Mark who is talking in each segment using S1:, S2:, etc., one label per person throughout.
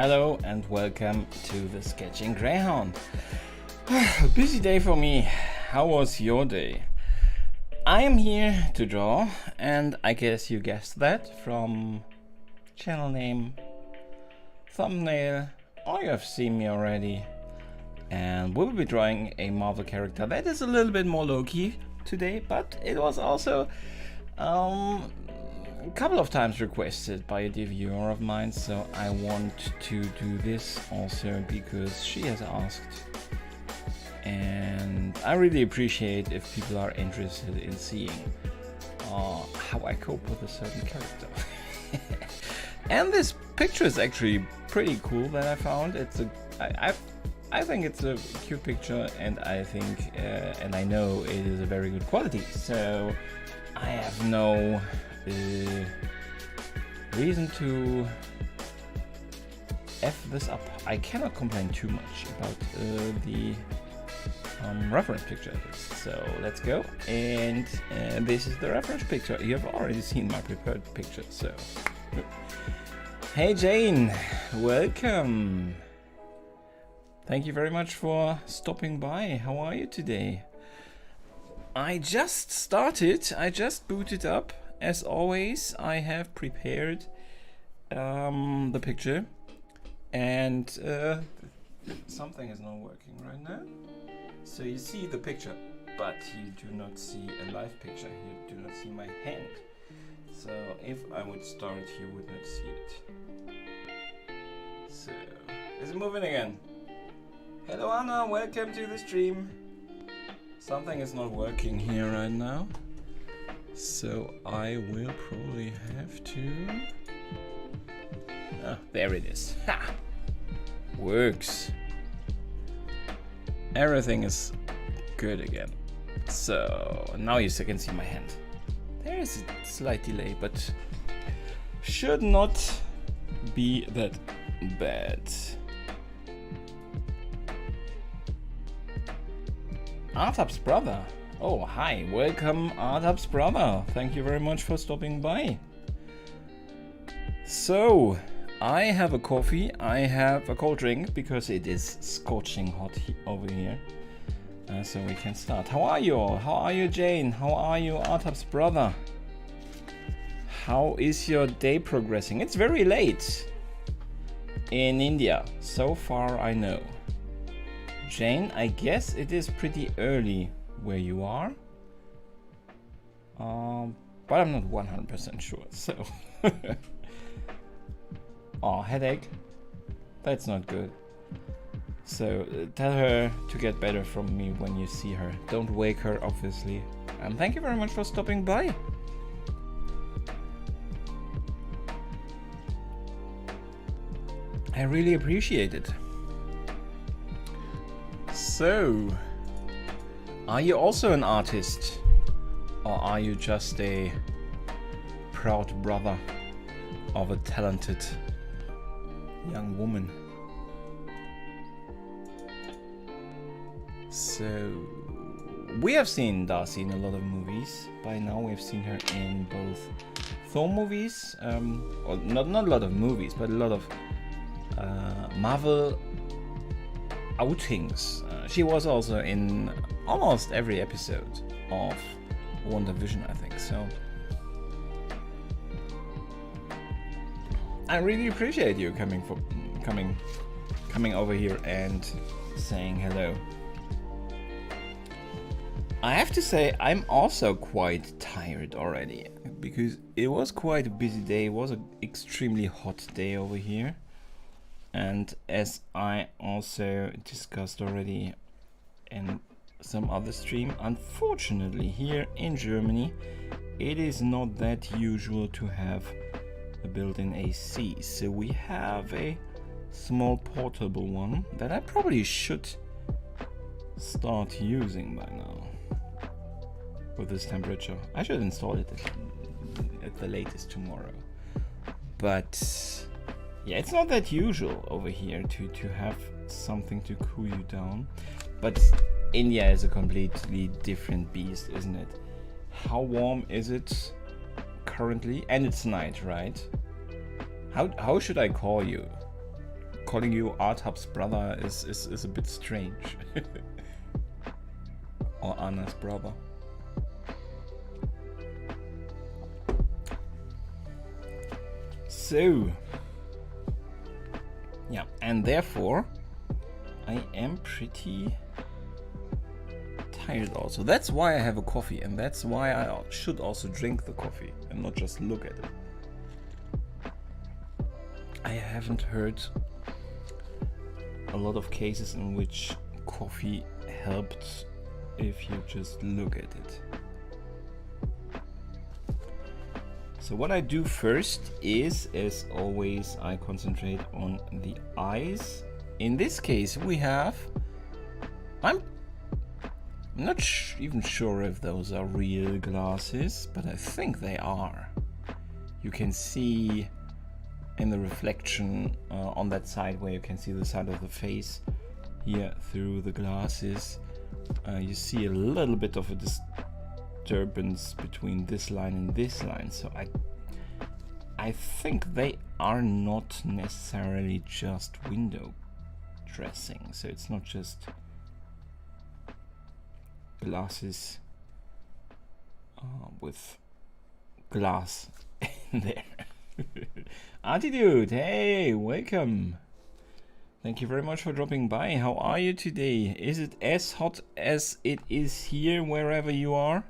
S1: Hello and welcome to the Sketching Greyhound. A busy day for me. How was your day? I am here to draw, and I guess you guessed that from channel name, thumbnail, or you have seen me already. And we will be drawing a Marvel character that is a little bit more low-key today, but it was also a couple of times requested by a dear viewer of mine, so I want to do this also because she has asked, and I really appreciate if people are interested in seeing how I cope with a certain character. And this picture is actually pretty cool that I found. I think it's a cute picture, and I think and I know it is a very good quality, so I have no reason to F this up. I cannot complain too much about the reference picture at least. So let's go, and this is the reference picture. You have already seen my prepared picture, so hey Jane, welcome. Thank you very much for stopping by. How are you today? I just started, I just booted up. As always, I have prepared the picture, and something is not working right now. So you see the picture, but you do not see a live picture. You do not see my hand. So if I would start, you would not see it. So, is it moving again? Hello Anna, welcome to the stream. Something is not working here right now, so I will probably have to... Ah, there it is. Ha! Works. Everything is good again. So now you can see my hand. There is a slight delay, but should not be that bad. Artab's brother. Oh, hi. Welcome, Artab's brother. Thank you very much for stopping by. So, I have a coffee. I have a cold drink because it is scorching hot over here. So we can start. How are you all? How are you, Jane? How are you, Artab's brother? How is your day progressing? It's very late in India, so far I know. Jane, I guess it is pretty early where you are, but I'm not 100% sure, so... Oh, headache? That's not good. So tell her to get better from me when you see her. Don't wake her, obviously. And thank you very much for stopping by. I really appreciate it. So, are you also an artist, or are you just a proud brother of a talented young woman? So, we have seen Darcy in a lot of movies. By now we've seen her in both Thor movies, or not a lot of movies, but a lot of Marvel outings. She was also in almost every episode of WandaVision, I think. So I really appreciate you coming over here and saying hello. I have to say I'm also quite tired already because it was quite a busy day. It was an extremely hot day over here. And as I also discussed already in some other stream, unfortunately here in Germany it is not that usual to have a built-in AC, so we have a small portable one that I probably should start using by now with this temperature. I should install it at the latest tomorrow, but yeah, it's not that usual over here to have something to cool you down. But India is a completely different beast, isn't it? How warm is it currently? And it's night, right? How should I call you? calling you Artab's brother is a bit strange. Or Anna's brother. So, yeah, and therefore I am pretty tired also. That's why I have a coffee, and that's why I should also drink the coffee and not just look at it. I haven't heard a lot of cases in which coffee helped if you just look at it. So what I do first is, as always, I concentrate on the eyes. In this case we have, I'm not even sure if those are real glasses, but I think they are. You can see in the reflection on that side where you can see the side of the face here through the glasses, you see a little bit of a disturbance between this line and this line. So I think they are not necessarily just window dressing. So it's not just glasses with glass in there. Attitude, hey, welcome. Thank you very much for dropping by. How are you today? Is it as hot as it is here wherever you are?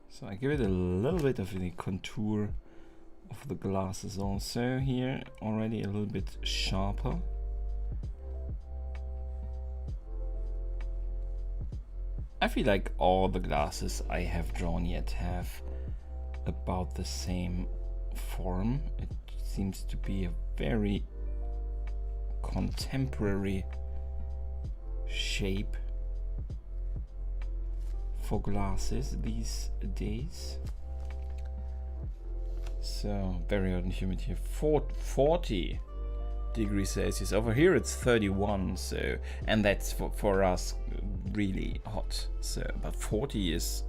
S1: So I give it a little bit of the contour of the glasses also here, already a little bit sharper. I feel like all the glasses I have drawn yet have about the same form. It seems to be a very contemporary shape for glasses these days. So very hot and humid here. 40 degrees Celsius. Over here it's 31, so, and that's for us really hot. So but 40 is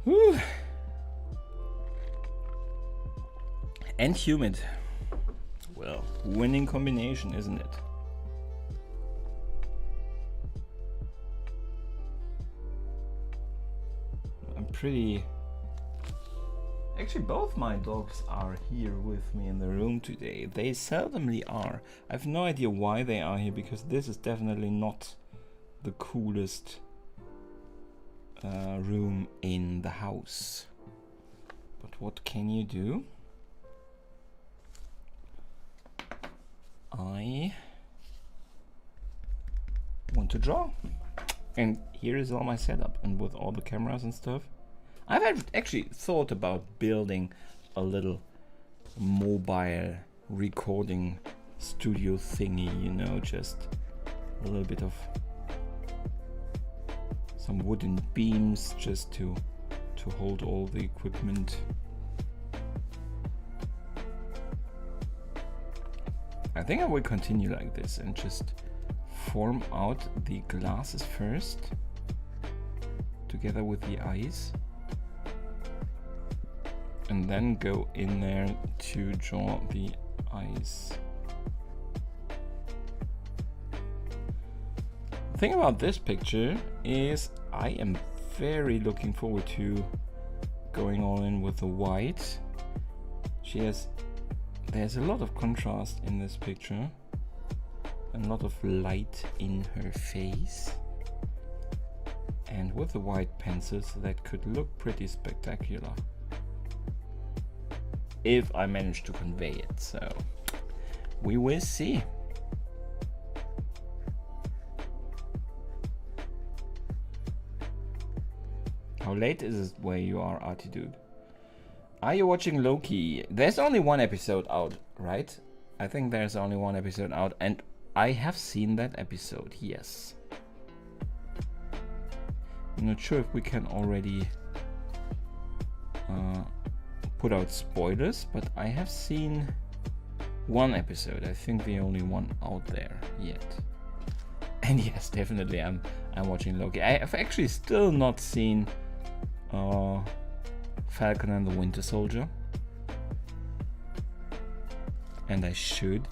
S1: whew, and humid. Well, winning combination, isn't it? I'm pretty. Actually, both my dogs are here with me in the room today. They seldomly are. I have no idea why they are here, because this is definitely not the coolest room in the house. But what can you do? I want to draw. And here is all my setup, and with all the cameras and stuff. I've actually thought about building a little mobile recording studio thingy, you know, just a little bit of some wooden beams just to hold all the equipment. I think I will continue like this and just form out the glasses first together with the eyes, and then go in there to draw the eyes. The thing about this picture is I am very looking forward to going all in with the white. There's a lot of contrast in this picture, a lot of light in her face, and with the white pencils that could look pretty spectacular if I manage to convey it. So we will see. How late is it where you are, Attitude? Are you watching Loki? There's only one episode out, right? I think there's only one episode out, and I have seen that episode, yes. I'm not sure if we can already put out spoilers, but I have seen one episode. I think the only one out there yet. And yes, definitely I'm watching Loki. I have actually still not seen Falcon and the Winter Soldier, and I should.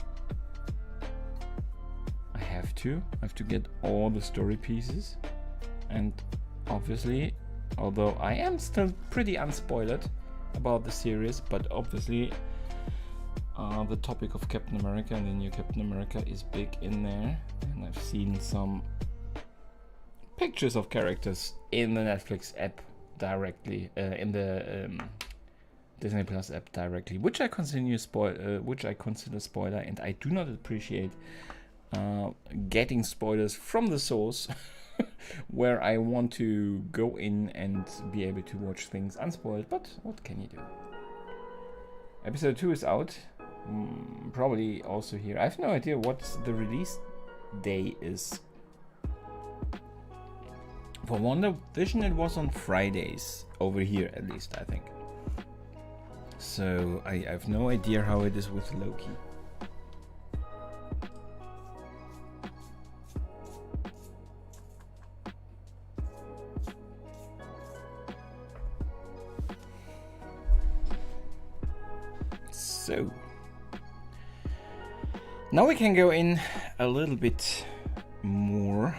S1: I have to get all the story pieces, and obviously, although I am still pretty unspoiled about the series, but obviously the topic of Captain America and the new Captain America is big in there, and I've seen some pictures of characters in the Netflix app directly, in the Disney Plus app directly, which I consider spoiler, and I do not appreciate getting spoilers from the source, where I want to go in and be able to watch things unspoiled. But what can you do? Episode 2 is out. Probably also here. I have no idea what the release day is. For WandaVision it was on Fridays, over here at least, I think. So I have no idea how it is with Loki. So now we can go in a little bit more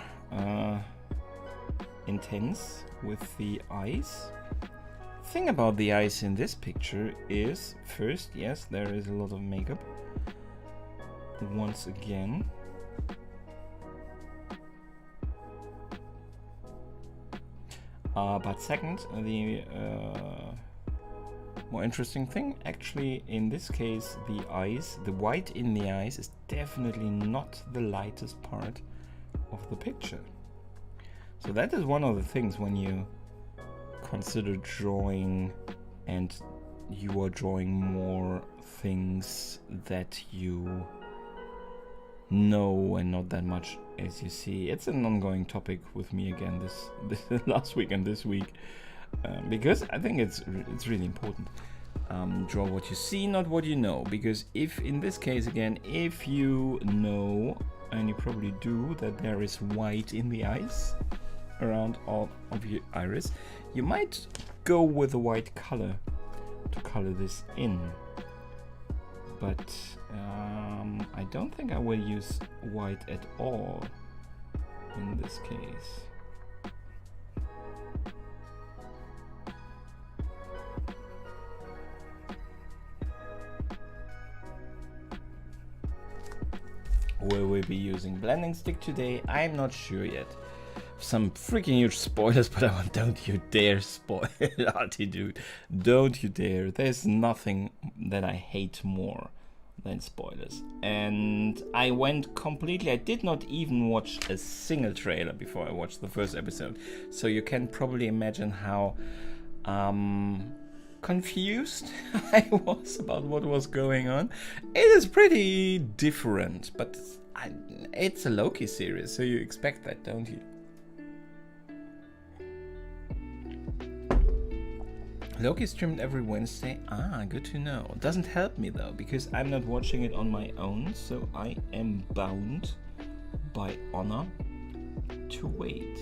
S1: intense with the eyes. Thing about the eyes in this picture is, first, yes, there is a lot of makeup once again. But second, the more interesting thing, actually, in this case, the eyes, the white in the eyes is definitely not the lightest part of the picture. So that is one of the things when you consider drawing and you are drawing more things that you know and not that much as you see. It's an ongoing topic with me again this last week and this week, because I think it's really important. Draw what you see, not what you know, because if in this case again, if you know, and you probably do, that there is white in the eyes around all of your iris, you might go with a white color to color this in, but I don't think I will use white at all in this case. Will we be using blending stick today? I'm not sure yet. Some freaking huge spoilers, but don't you dare spoil Artie, dude. Don't you dare. There's nothing that I hate more than spoilers. And I went completely, I did not even watch a single trailer before I watched the first episode. So you can probably imagine how confused I was about what was going on. It is pretty different, but it's a Loki series, so you expect that, don't you? Loki streamed every Wednesday. Good to know. Doesn't help me though, because I'm not watching it on my own, so I am bound by honor to wait.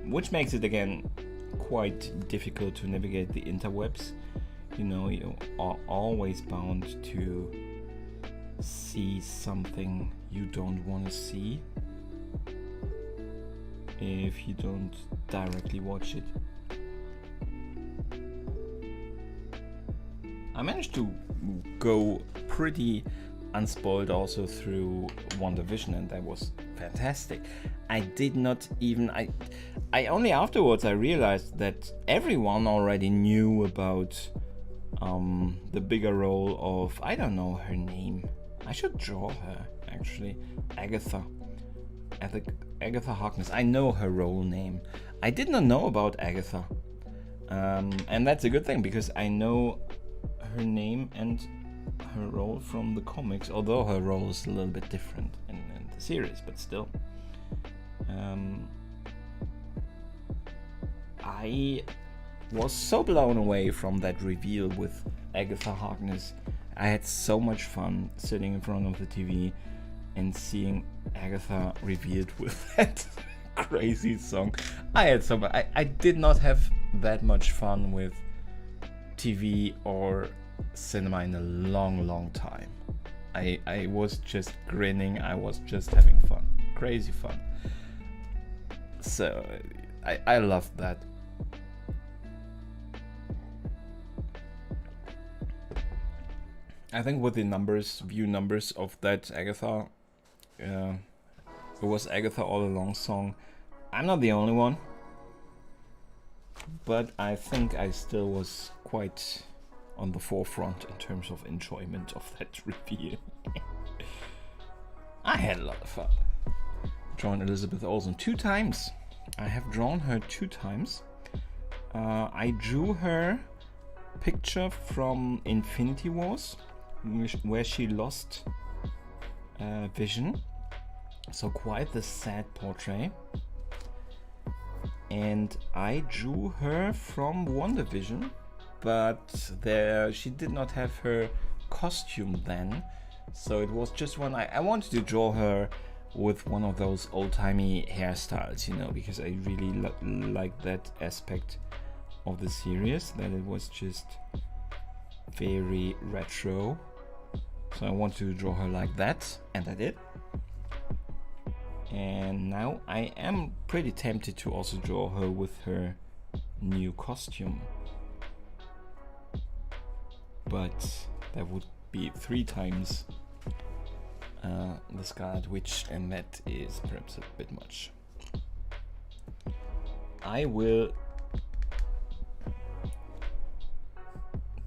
S1: Which makes it again quite difficult to navigate the interwebs. You know, you are always bound to see something you don't want to see if you don't directly watch it. I managed to go pretty unspoiled also through WandaVision, and that was fantastic. I did not even, I only afterwards I realized that everyone already knew about the bigger role of, I don't know her name. I should draw her actually. Agatha Harkness. I know her role name. I did not know about Agatha, and that's a good thing because I know her name and her role from the comics, although her role is a little bit different in the series, but still. I was so blown away from that reveal with Agatha Harkness. I had so much fun sitting in front of the TV and seeing Agatha revealed with that crazy song. I did not have that much fun with TV or cinema in a long time. I was just grinning, I was just having fun, crazy fun. So I loved that. I think with the view numbers of that Agatha, it was Agatha All Along song, I'm not the only one, but I think I still was quite on the forefront in terms of enjoyment of that reveal. I had a lot of fun. Drawn Elizabeth Olsen 2 times. I have drawn her 2 times. I drew her picture from Infinity Wars, where she lost vision, so quite the sad portrait. And I drew her from WandaVision, but she did not have her costume then, so it was just one. I wanted to draw her with one of those old-timey hairstyles, you know, because I really like that aspect of the series, that it was just very retro. So I wanted to draw her like that, and I did. And now I am pretty tempted to also draw her with her new costume. But that would be 3 times the Scarlet Witch, and that is perhaps a bit much. I will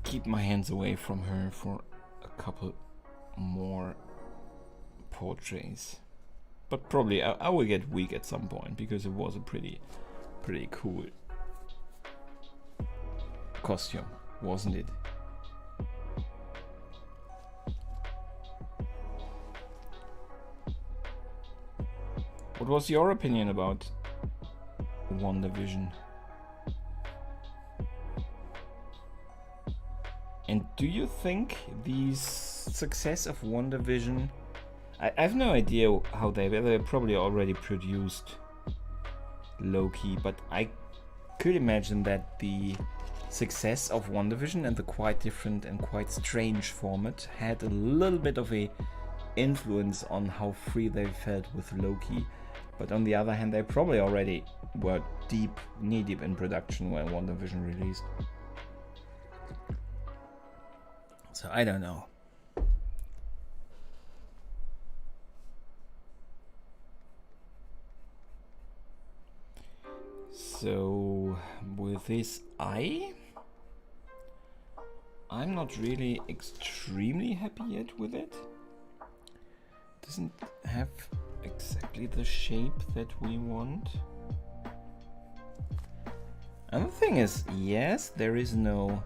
S1: keep my hands away from her for a couple more portraits, but probably I will get weak at some point, because it was a pretty cool costume, wasn't it? What was your opinion about WandaVision? And do you think the success of WandaVision, I have no idea how they probably already produced Loki, but I could imagine that the success of WandaVision and the quite different and quite strange format had a little bit of a influence on how free they felt with Loki. But on the other hand, they probably already were knee-deep in production when WandaVision released. So I don't know. So with this I'm not really extremely happy yet with it. Doesn't have exactly the shape that we want. And the thing is, yes, there is no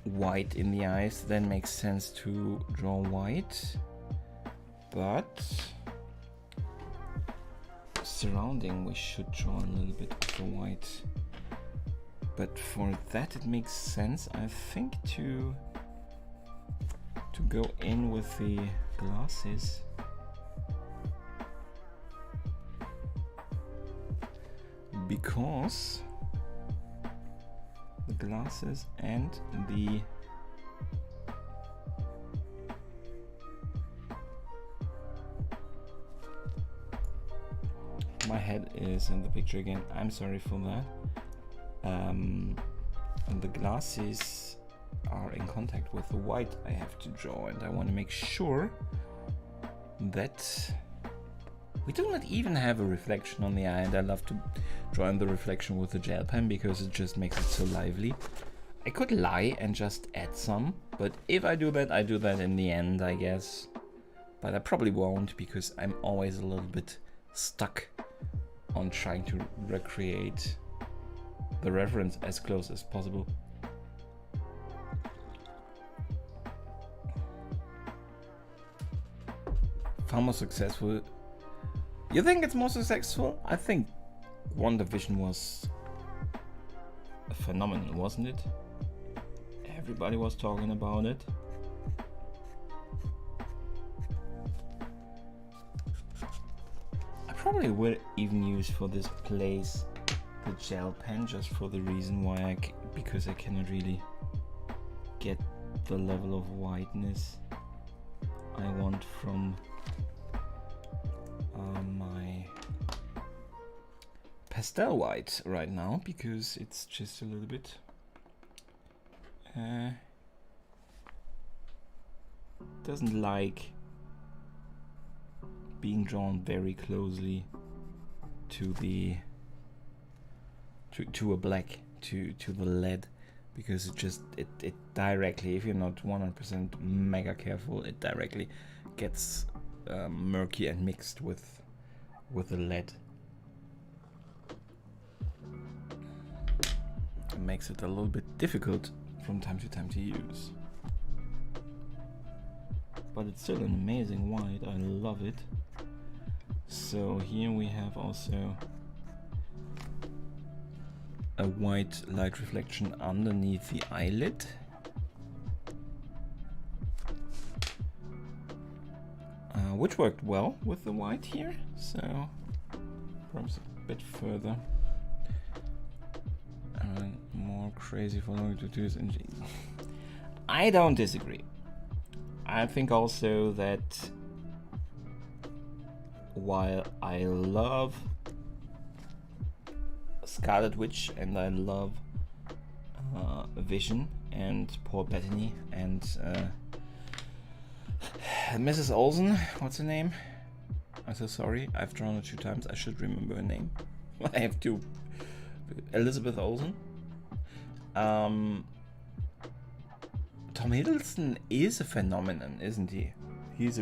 S1: white in the eyes, then makes sense to draw white, but surrounding we should draw a little bit of the white. But for that it makes sense, I think, to go in with the glasses. Because the glasses and the my head is in the picture again, I'm sorry for that. And the glasses are in contact with the white I have to draw, and I want to make sure that we do not even have a reflection on the eye, and I love to draw in the reflection with the gel pen because it just makes it so lively. I could lie and just add some, but if I do that, I do that in the end, I guess. But I probably won't, because I'm always a little bit stuck on trying to recreate the reference as close as possible. Far more successful. You think it's more successful? I think WandaVision was phenomenal, wasn't it? Everybody was talking about it. probably will even use for this place the gel pen, just for the reason why because I cannot really get the level of whiteness I want from my pastel white right now, because it's just a little bit doesn't like being drawn very closely to the to a black, to the lead, because it directly, if you're not 100% mega careful, it directly gets murky and mixed with the lead. It makes it a little bit difficult from time to time to use. But it's still an amazing white, I love it. So here we have also a white light reflection underneath the eyelid. Which worked well with the white here, so perhaps a bit further. More crazy for long to do this. I don't disagree. I think also that while I love Scarlet Witch and I love Vision and Paul Bettany and Mrs. Olsen, what's her name? I'm so sorry, I've drawn her 2 times, I should remember her name. I have to. Elizabeth Olsen. Tom Hiddleston is a phenomenon, isn't he? He's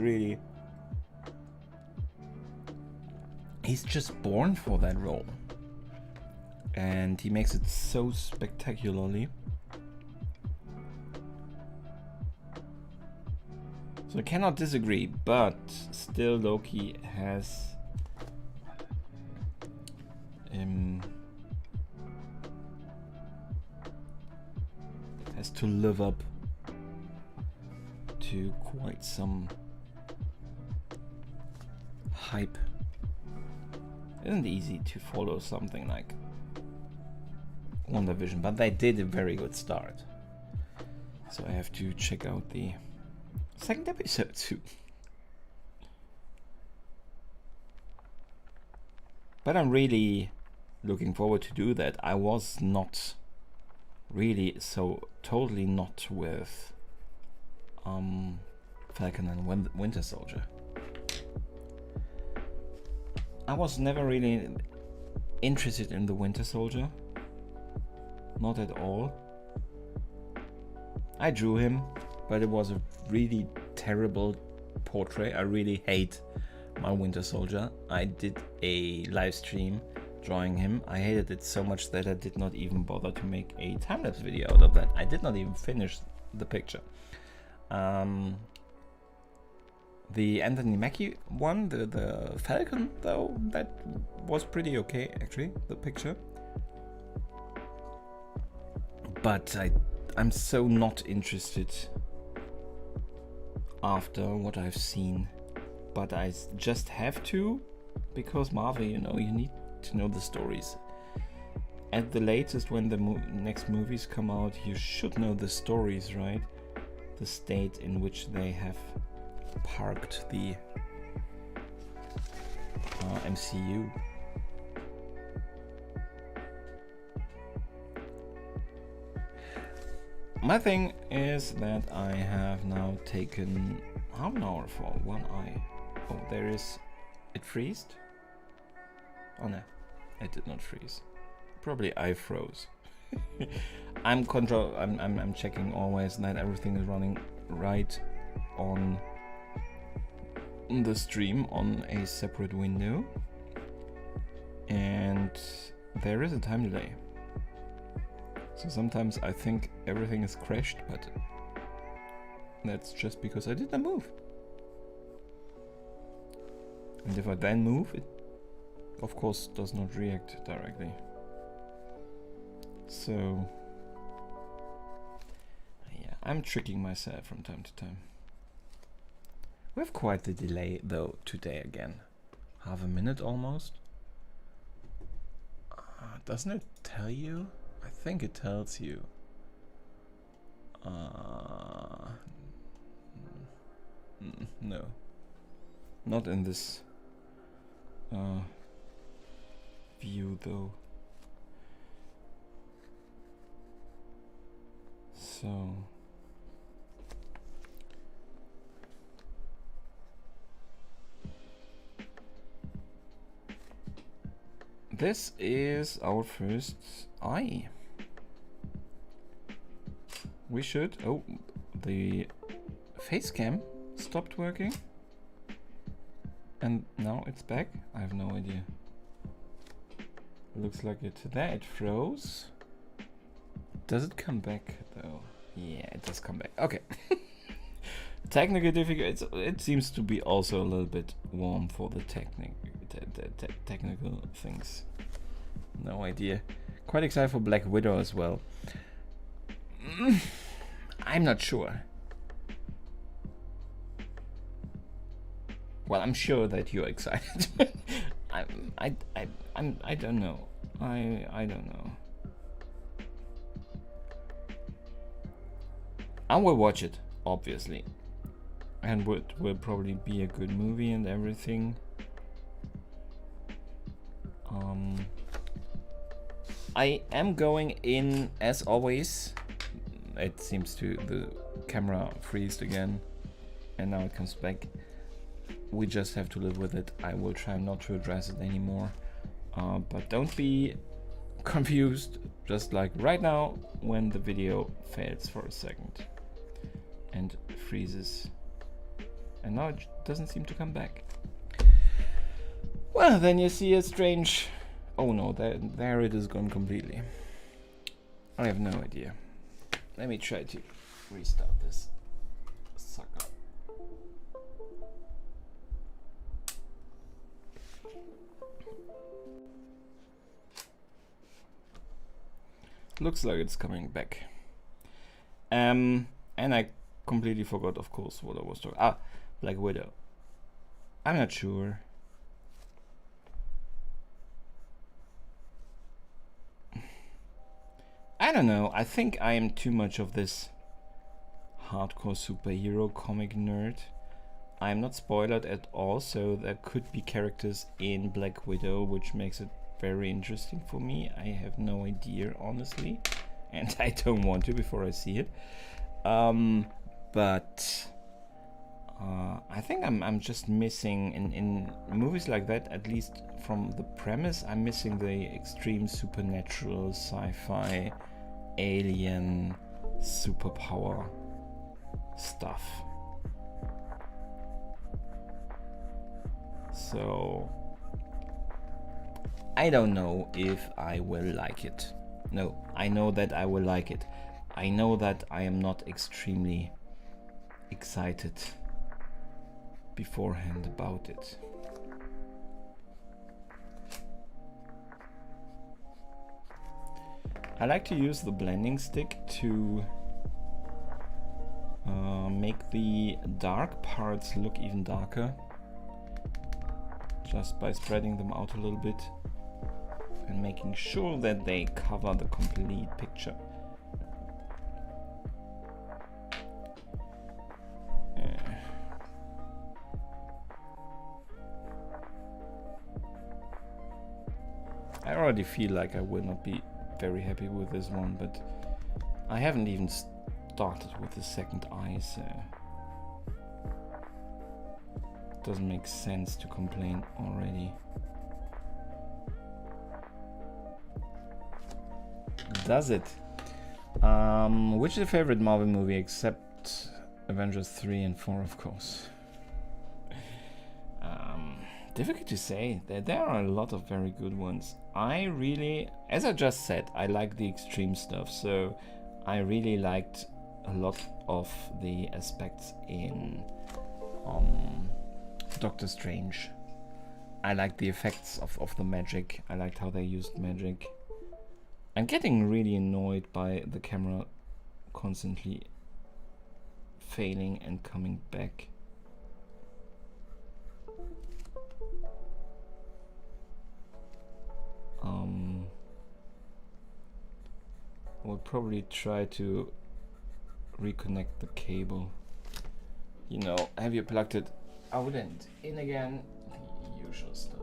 S1: just born for that role. And he makes it so spectacularly. So I cannot disagree, but still Loki has to live up to quite some hype. It isn't easy to follow something like WandaVision, but they did a very good start. So I have to check out the 2nd episode too. But I'm really looking forward to do that. I was not really so totally not with Falcon and Winter Soldier. I was never really interested in the Winter Soldier. Not at all. I drew him, but it was a really terrible portrait. I really hate my Winter Soldier. I did a live stream drawing him. I hated it so much that I did not even bother to make a time-lapse video out of that. I did not even finish the picture. The Anthony Mackie one, the Falcon, though, that was pretty okay actually, the picture. But I'm so not interested after what I've seen. But I just have to, because Marvel, you know, you need to know the stories. At the latest, when the next movies come out, you should know the stories, right? The state in which they have parked the MCU. My thing is that I have now taken half an hour for one eye. Oh, there is. It freezed? Oh no, it did not freeze. Probably I froze. I'm checking always that everything is running right on the stream on a separate window, and there is a time delay. So sometimes I think everything is crashed, but that's just because I didn't move. And if I then move, it of course does not react directly. So yeah, I'm tricking myself from time to time. We have quite the delay though today again. half a minute almost. Doesn't it tell you? I think it tells you. No, not in this view though. So this is our first eye. We should. Oh, the face cam stopped working. And now it's back. I have no idea. Looks like it. There it froze. Does it come back though? Yeah, it does come back. Okay. Technical difficulties. It seems to be also a little bit warm for the technical things. No idea. Quite excited for Black Widow as well. I'm not sure. Well, I'm sure that you're excited. I don't know. I don't know. I will watch it, obviously, and it will probably be a good movie and everything. I am going in as always. It seems to the camera freezed again, and now it comes back. We just have to live with it. I will try not to address it anymore, but don't be confused, just like right now when the video fails for a second and freezes, and now it doesn't seem to come back. Well, then you see a strange... Oh no, there it is gone completely. I have no idea. Let me try to restart this sucker. Looks like it's coming back. And I completely forgot, of course, what I was talking. Black Widow. I'm not sure. I don't know. I think I am too much of this hardcore superhero comic nerd. I'm not spoiled at all, so there could be characters in Black Widow, which makes it very interesting for me. I have no idea, honestly, and I don't want to before I see it. But I think I'm just missing in movies like that, at least from the premise, I'm missing the extreme supernatural sci-fi alien superpower stuff. So I don't know if I will like it. No, I know that I will like it. I know that I am not extremely excited beforehand about it. I like to use the blending stick to make the dark parts look even darker, just by spreading them out a little bit and making sure that they cover the complete picture. I already feel like I will not be very happy with this one, but I haven't even started with the second eye, so it doesn't make sense to complain already. Does it? Which is your favorite Marvel movie except Avengers 3 and 4, of course? Difficult to say. There are a lot of very good ones. I really, as I just said, I like the extreme stuff, so I really liked a lot of the aspects in Doctor Strange. I liked the effects of the magic. I liked how they used magic. I'm getting really annoyed by the camera constantly failing and coming back. will probably try to reconnect the cable. You know, have you plugged it out and in again? The usual stuff.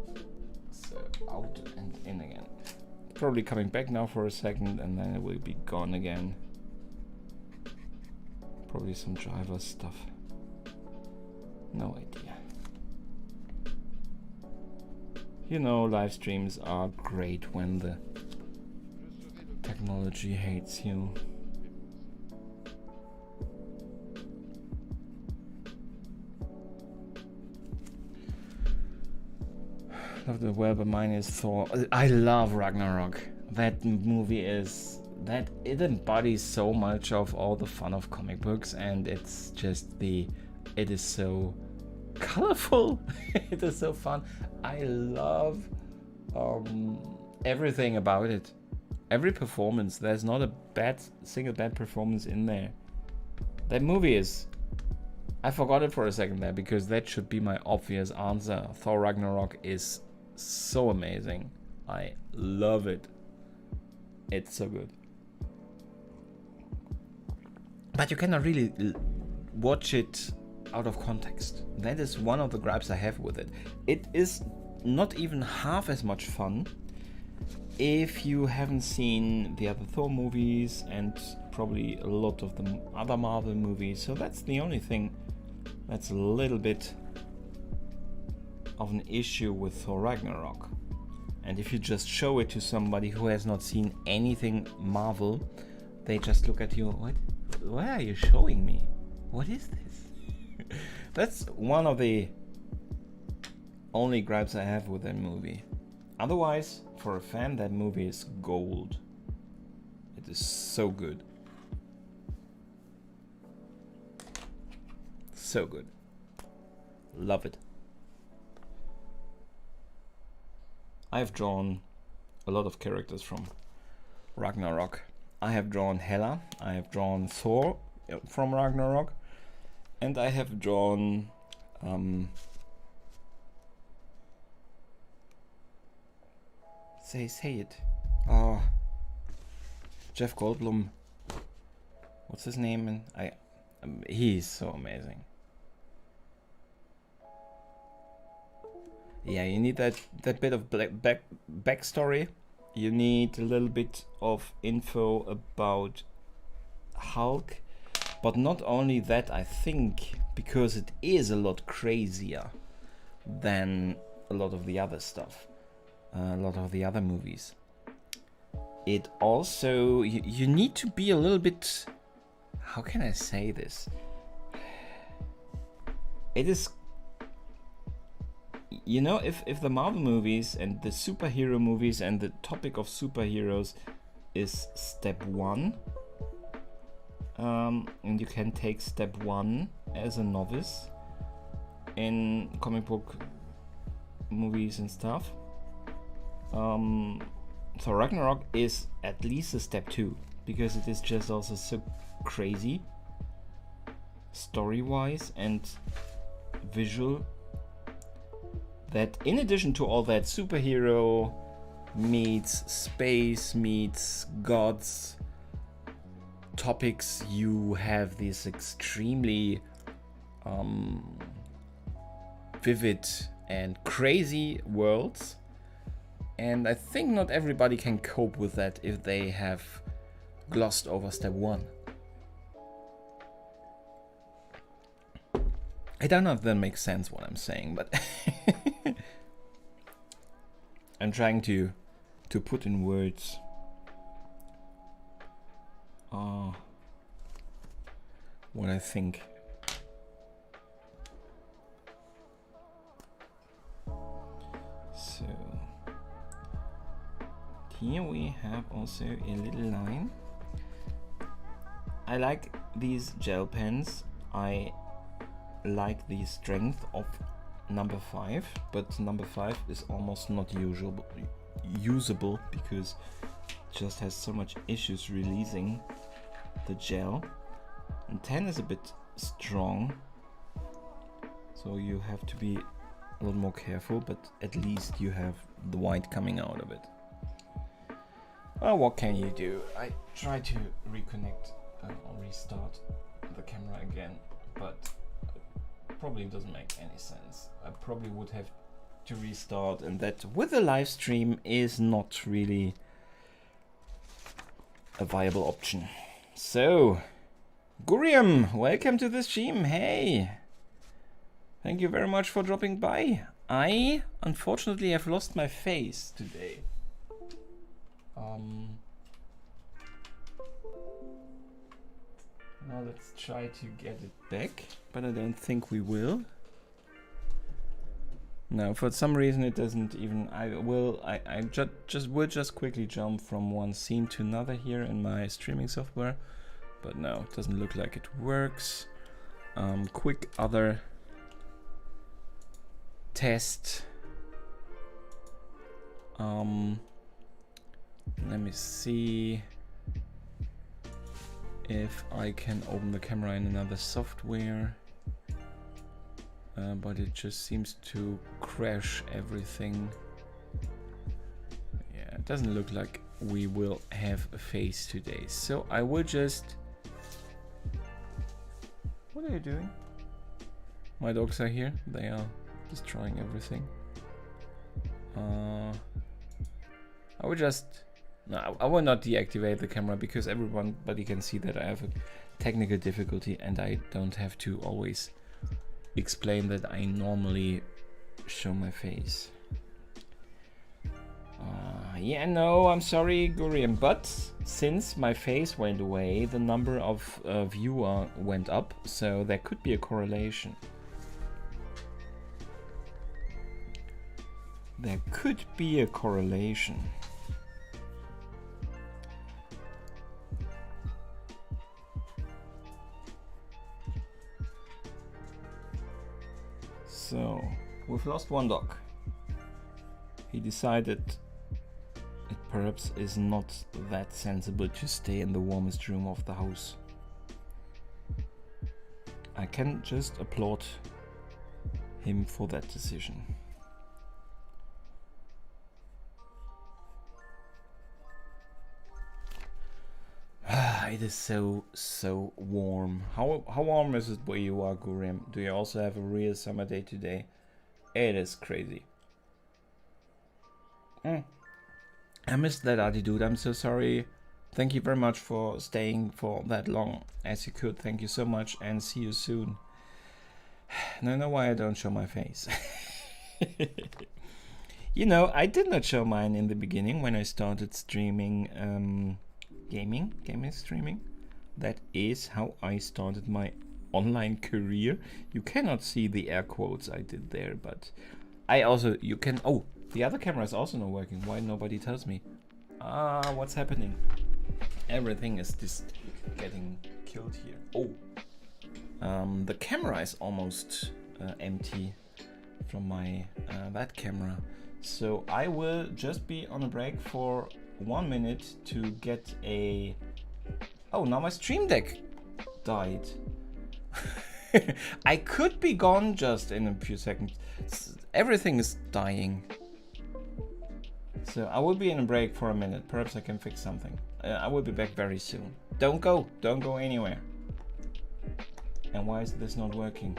S1: So out and in again. Probably coming back now for a second and then it will be gone again. Probably some driver stuff. No idea. You know, live streams are great when the technology hates you. Love the Weber, mine is Thor. I love Ragnarok. That movie is that it embodies so much of all the fun of comic books, and it's just it is so colorful. It is so fun. I love everything about it. Every performance. There's not a single bad performance in there. That movie is. I forgot it for a second there because that should be my obvious answer. Thor Ragnarok is so amazing. I love it. It's so good. But you cannot really watch it out of context. That is one of the gripes I have with it. It is not even half as much fun if you haven't seen the other Thor movies and probably a lot of the other Marvel movies. So that's the only thing that's a little bit of an issue with Thor Ragnarok. And if you just show it to somebody who has not seen anything Marvel, they just look at you, what are you showing me? What is this? That's one of the only gripes I have with that movie. Otherwise, for a fan, that movie is gold. It is so good. So good. Love it. I have drawn a lot of characters from Ragnarok. I have drawn Hela, I have drawn Thor from Ragnarok, and I have drawn say it. Oh, Jeff Goldblum. What's his name? And he's so amazing. Yeah, you need that bit of backstory. You need a little bit of info about Hulk, but not only that, I think, because it is a lot crazier than a lot of the other stuff, a lot of the other movies. It also, you need to be a little bit, how can I say this? It is, you know, if the Marvel movies and the superhero movies and the topic of superheroes is step one, and you can take step one as a novice in comic book movies and stuff, so Ragnarok is at least a step two, because it is just also so crazy story-wise and visual, that in addition to all that superhero meets space meets gods topics, you have these extremely vivid and crazy worlds, and I think not everybody can cope with that if they have glossed over step one. I don't know if that makes sense what I'm saying, but I'm trying to put in words what I think. So here we have also a little line. I like these gel pens. I like the strength of number 5, but number 5 is almost not usable because it just has so much issues releasing the gel, and 10 is a bit strong, so you have to be a little more careful, but at least you have the white coming out of it. Oh, what can you do? I try to reconnect or restart the camera again, but probably doesn't make any sense. I probably would have to restart, and that with a live stream is not really a viable option. So, Guriam, welcome to the stream. Hey, thank you very much for dropping by. I unfortunately have lost my face today. Now let's try to get it back, but I don't think we will. No, for some reason it doesn't even. I will just quickly jump from one scene to another here in my streaming software, but no, it doesn't look like it works. Quick other test. Let me see if I can open the camera in another software, but it just seems to crash everything. Yeah, it doesn't look like we will have a face today, so I will just... What are you doing? My dogs are here. They are destroying everything. I will just... No, I will not deactivate the camera because everybody can see that I have a technical difficulty and I don't have to always explain that I normally show my face. Yeah, no, I'm sorry, Guriam, but since my face went away, the number of viewer went up, so there could be a correlation. There could be a correlation. So, we've lost one dog. He decided it perhaps is not that sensible to stay in the warmest room of the house. I can just applaud him for that decision. It is so warm. How warm is it where you are, Guriam? Do you also have a real summer day today? It is crazy. I missed that attitude. I'm so sorry. Thank you very much for staying for that long as you could. Thank you so much and see you soon. Now I know why I don't show my face. You know, I did not show mine in the beginning when I started streaming gaming streaming. That is how I started my online career. You cannot see the air quotes I did there, but I also, you can, oh, the other camera is also not working. Why nobody tells me? What's happening? Everything is just getting killed here. Oh, the camera is almost empty from my that camera. So I will just be on a break for 1 minute to get a... Oh, now my stream deck died. I could be gone just in a few seconds. Everything is dying. So I will be in a break for a minute. Perhaps I can fix something. I will be back very soon. Don't go anywhere. And why is this not working?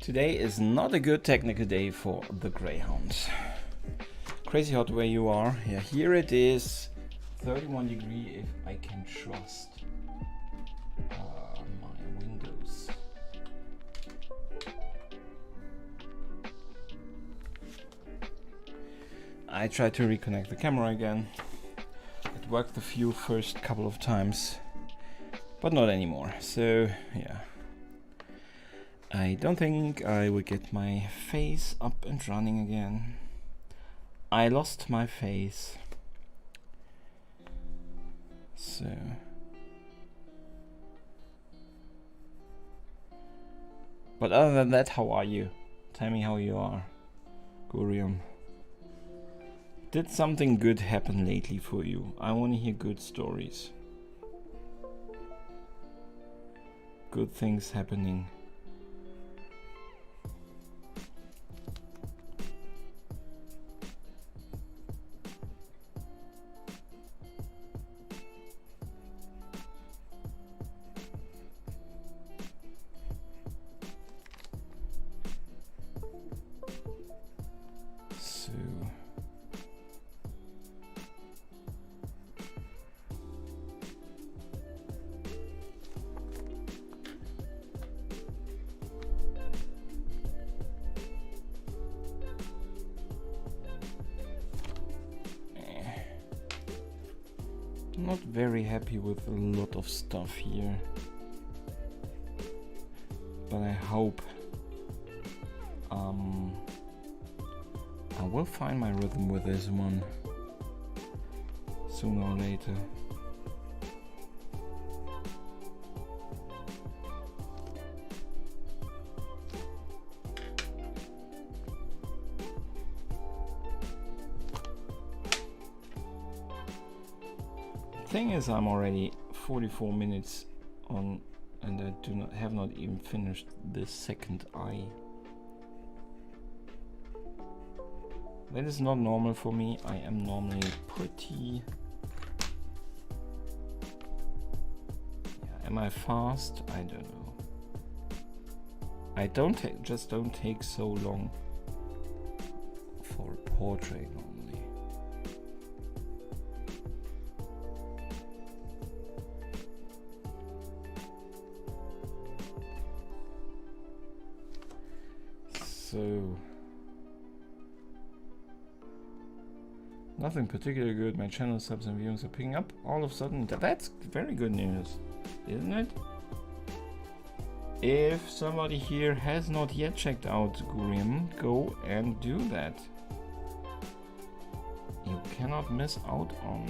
S1: Today is not a good technical day for the Greyhounds. Crazy hot where you are. Yeah, here it is 31 degrees if I can trust my windows. I tried to reconnect the camera again. It worked the first couple of times, but not anymore. So yeah, I don't think I will get my face up and running again. I lost my face. So but other than that, how are you? Tell me how you are, Gurium. Did something good happen lately for you? I want to hear good stories. Good things happening. Not very happy with a lot of stuff here, but I hope I will find my rhythm with this one sooner or later. Thing is, I'm already 44 minutes on, and I have not even finished the second eye. That is not normal for me. I am normally pretty. Yeah, am I fast? I don't know. I just don't take so long for a portrait normally. So, nothing particularly good. My channel subs and viewings are picking up all of a sudden. That's very good news, isn't it? If somebody here has not yet checked out Gurium, go and do that. You cannot miss out on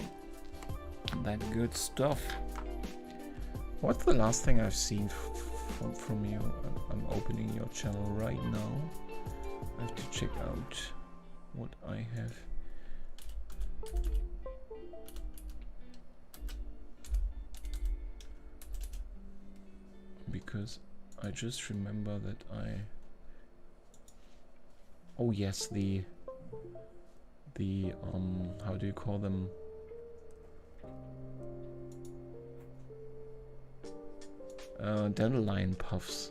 S1: that good stuff. What's the last thing I've seen from you? I'm opening your channel right now. I have to check out what I have. Because I just remember that oh yes, the how do you call them? Dandelion puffs.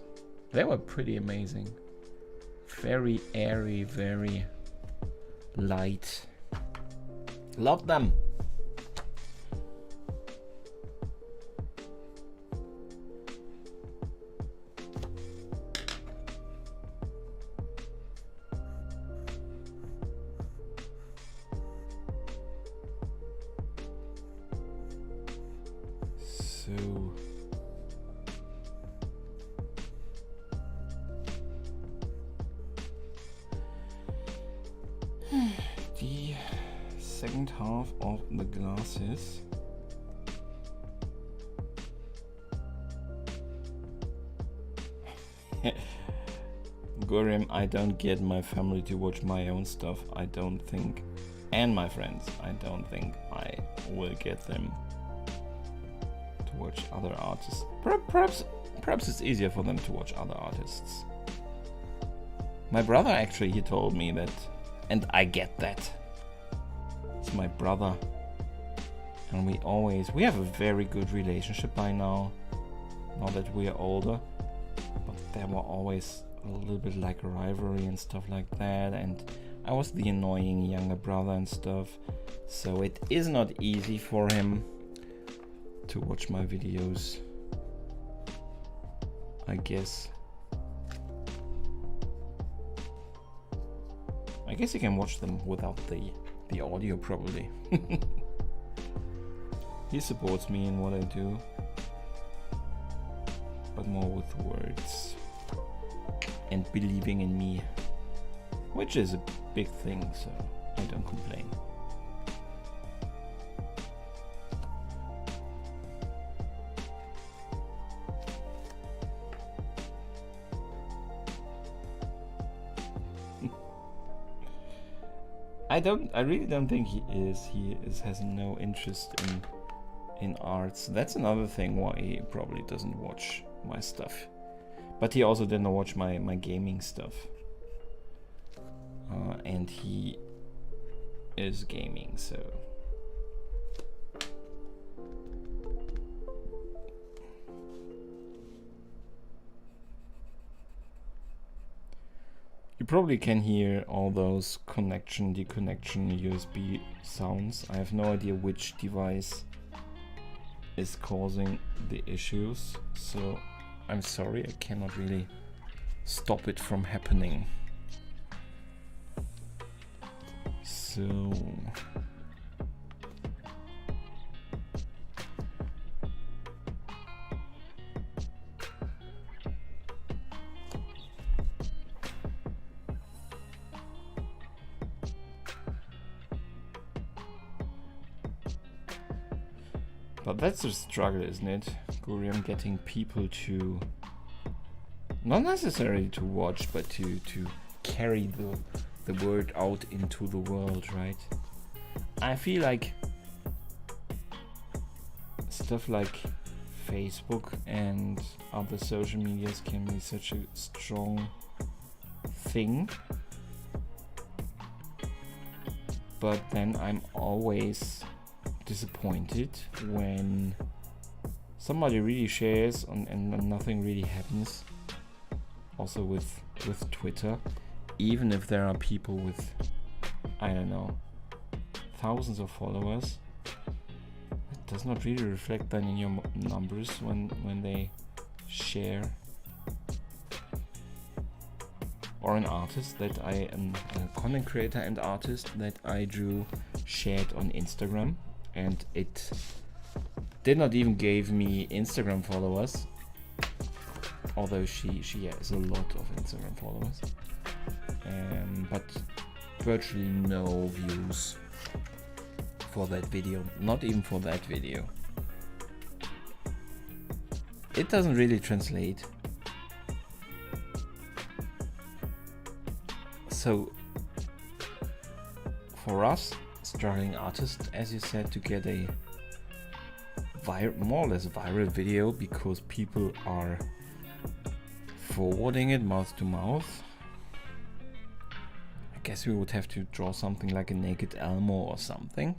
S1: They were pretty amazing. Very airy, very light. Love them. So the second half of the glasses. Gurium, I don't get my family to watch my own stuff. I don't think, and my friends, I don't think I will get them to watch other artists. Perhaps it's easier for them to watch other artists. My brother actually, he told me that, and I get that. It's my brother, and we have a very good relationship by now that we are older, but there were always a little bit like a rivalry and stuff like that, and I was the annoying younger brother and stuff, so it is not easy for him to watch my videos, I guess. I guess you can watch them without the the audio probably. He supports me in what I do, but more with words and believing in me, which is a big thing, so I don't complain. I really don't think he has no interest in arts. That's another thing why he probably doesn't watch my stuff. But he also didn't watch my gaming stuff. And he is gaming, so you probably can hear all those connection, deconnection, USB sounds. I have no idea which device is causing the issues, so I'm sorry, I cannot really stop it from happening. So but that's the struggle, isn't it, Guriam, getting people to not necessarily to watch, but to carry the word out into the world, right? I feel like stuff like Facebook and other social medias can be such a strong thing, but then I'm always disappointed when somebody really shares and nothing really happens. Also with Twitter, even if there are people with, I don't know, thousands of followers, it does not really reflect then in your numbers when they share. Or an artist that I am, a content creator and artist that I drew, shared on Instagram, and it did not even give me Instagram followers, although she has a lot of Instagram followers, but virtually no views for that video, not even for that video. It doesn't really translate. So for us struggling artists, as you said, to get a more or less viral video because people are forwarding it mouth to mouth, I guess we would have to draw something like a naked Elmo or something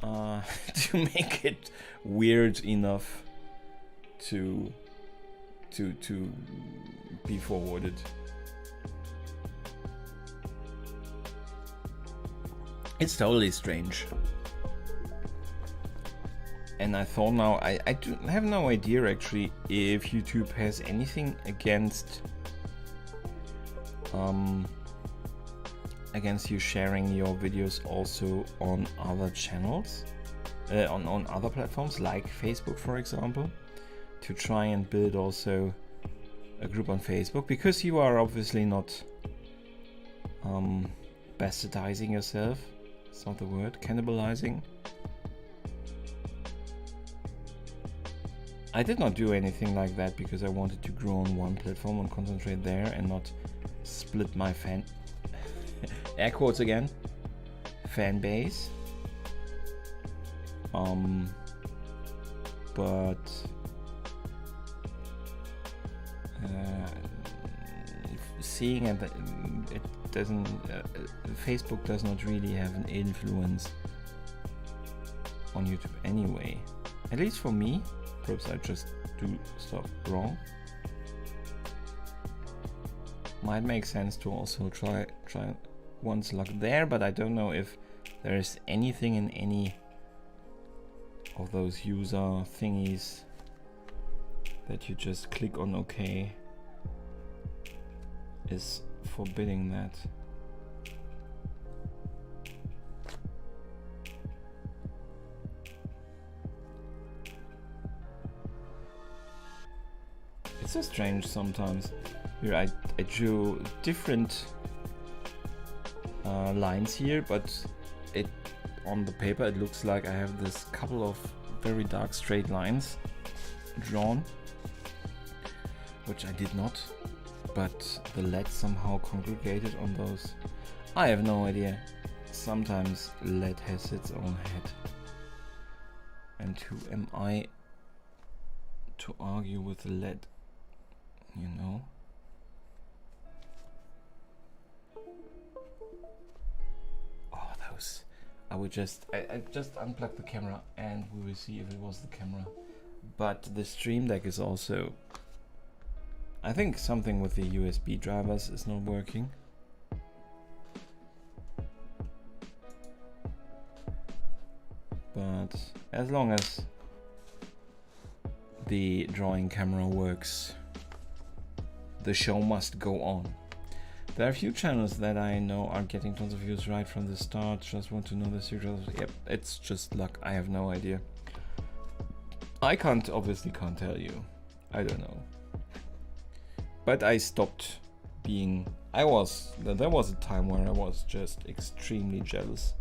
S1: to make it weird enough to be forwarded. It's totally strange. And I thought now, I have no idea actually if YouTube has anything against you sharing your videos also on other channels, on other platforms like Facebook, for example, to try and build also a group on Facebook, because you are obviously not bastardizing yourself. It's not the word, cannibalizing. I did not do anything like that because I wanted to grow on one platform and concentrate there and not split my air quotes again, fan base. But seeing it doesn't, Facebook does not really have an influence on YouTube anyway. At least for me, perhaps I just do stuff wrong. Might make sense to also try one's luck there, but I don't know if there is anything in any of those user thingies that you just click on OK is forbidding that. It's so strange sometimes. Here I drew different lines here, but it on the paper it looks like I have this couple of very dark straight lines drawn, which I did not, but the lead somehow congregated on those. I have no idea. Sometimes lead has its own head, and who am I to argue with lead, you know? Oh, those. I just unplugged the camera and we will see if it was the camera. But the Stream Deck is also, I think something with the USB drivers is not working. But as long as the drawing camera works, the show must go on. There are a few channels that I know are getting tons of views right from the start. Just want to know the secret. Yep, it's just luck. I have no idea. I obviously can't tell you. I don't know. But I stopped being, there was a time where I was just extremely jealous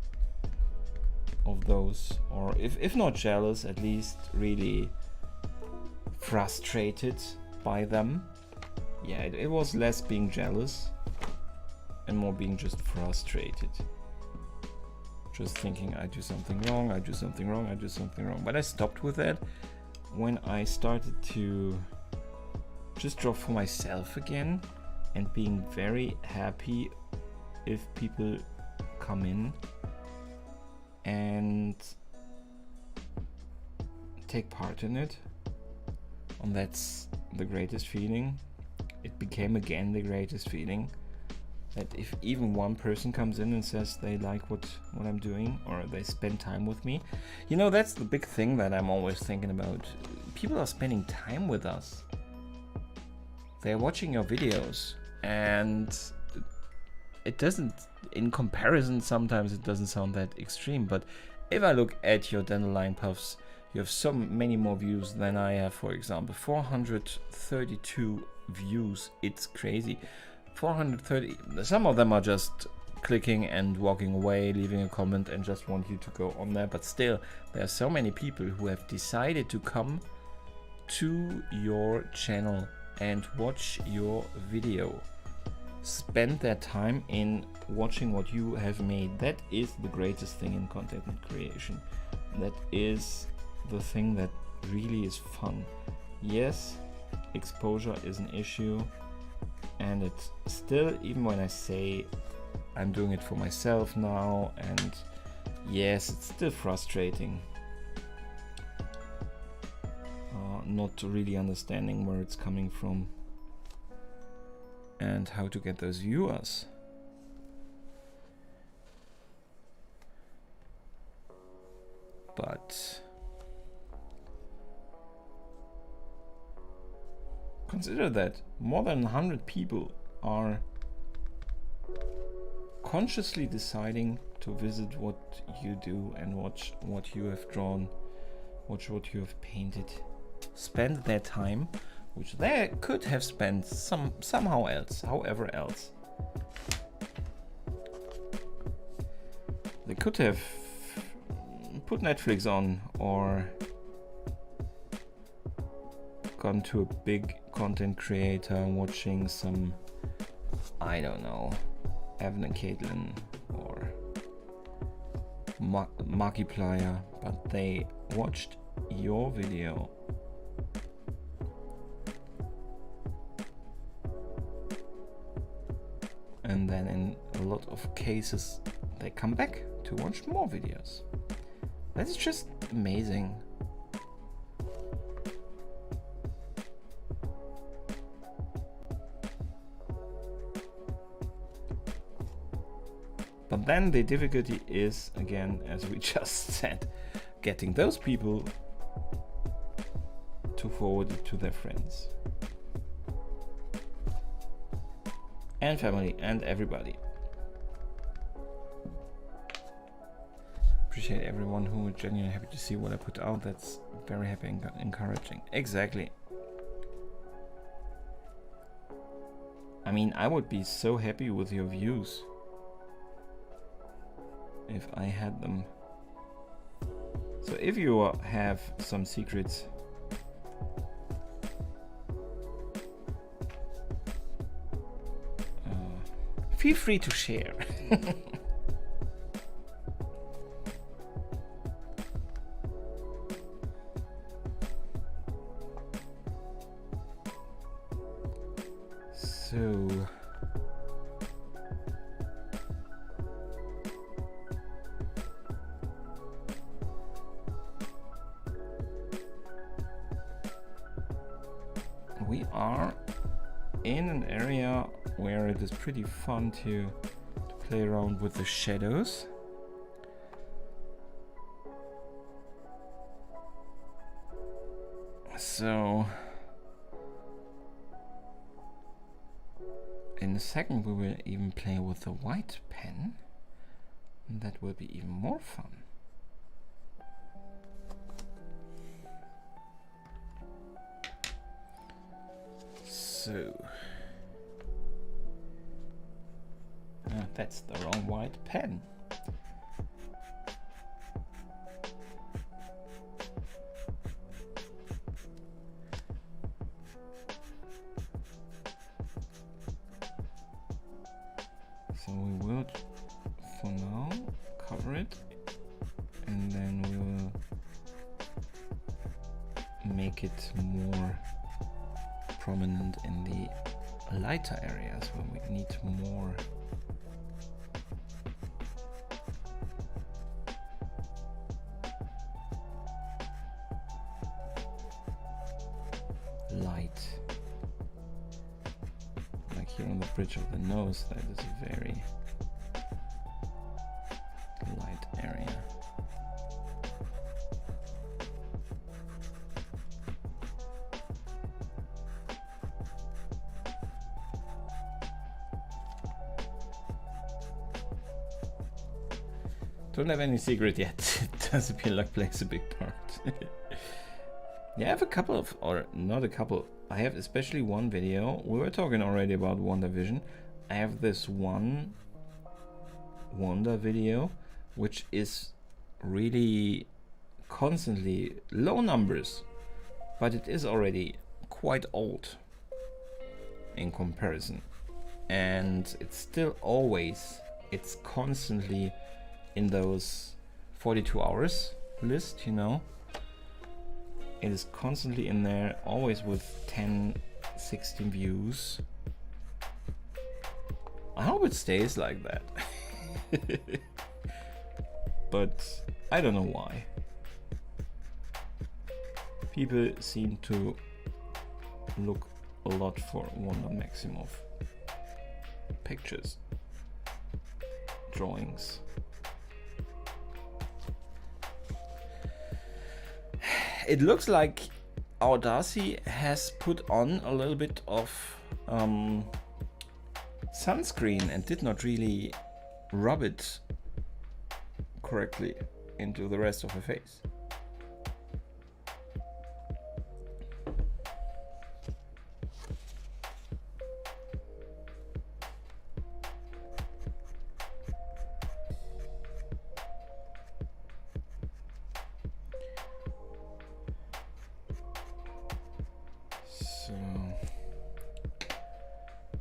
S1: of those, or if not jealous, at least really frustrated by them. Yeah, it was less being jealous and more being just frustrated. Just thinking I do something wrong, I do something wrong, I do something wrong. But I stopped with that when I started to just draw for myself again and being very happy if people come in and take part in it. And that's the greatest feeling. It became again the greatest feeling, that if even one person comes in and says they like what I'm doing, or they spend time with me, you know, that's the big thing that I'm always thinking about. People are spending time with us. They're watching your videos, and it doesn't, in comparison, sometimes it doesn't sound that extreme, but if I look at your dandelion puffs, you have so many more views than I have. For example, 432 views. It's crazy. 430. Some of them are just clicking and walking away, leaving a comment and just want you to go on there, but still there are so many people who have decided to come to your channel and watch your video, spend their time in watching what you have made. That is the greatest thing in content creation. That is the thing that really is fun. Yes, exposure is an issue, and it's still, even when I say I'm doing it for myself now, and yes, it's still frustrating not really understanding where it's coming from and how to get those viewers. But consider that more than 100 people are consciously deciding to visit what you do and watch what you have drawn, watch what you have painted, spend their time, which they could have spent somehow else, however else. They could have put Netflix on, or gone to a big content creator watching some, I don't know, Evan and Caitlin or Markiplier, but they watched your video. And then in a lot of cases they come back to watch more videos. That's just amazing. But then the difficulty is, again, as we just said, getting those people to forward it to their friends and family and everybody. Appreciate everyone who is genuinely happy to see what I put out. That's very happy and encouraging. Exactly. I mean, I would be so happy with your views if I had them. So if you have some secrets, feel free to share. So we are in an area where it is pretty fun to play around with the shadows. So in a second we will even play with the white pen, and that will be even more fun. So that's the wrong white pen. So we will, for now, cover it, and then we will make it more prominent in the lighter areas where we need more light. Like here on the bridge of the nose, that is a very light area. Don't have any secret yet. It does appear luck plays a big part. Yeah, I have a couple of, or not a couple, I have especially one video. We were talking already about WandaVision. I have this one Wanda video, which is really constantly low numbers, but it is already quite old in comparison. And it's still always, it's constantly in those 42 hours list, you know. It is constantly in there, always with 10, 16 views. I hope it stays like that. But I don't know why. People seem to look a lot for Wanda Maximoff pictures, drawings. It looks like our Darcy has put on a little bit of sunscreen and did not really rub it correctly into the rest of her face.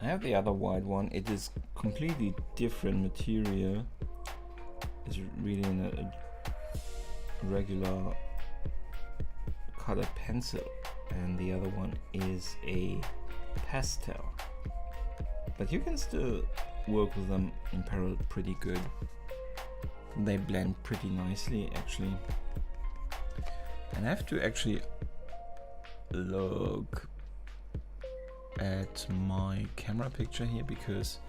S1: I have the other white one. It is completely different material. It's really in a regular colored pencil, and the other one is a pastel. But you can still work with them in parallel pretty good. They blend pretty nicely, actually. And I have to actually look at my camera picture here, because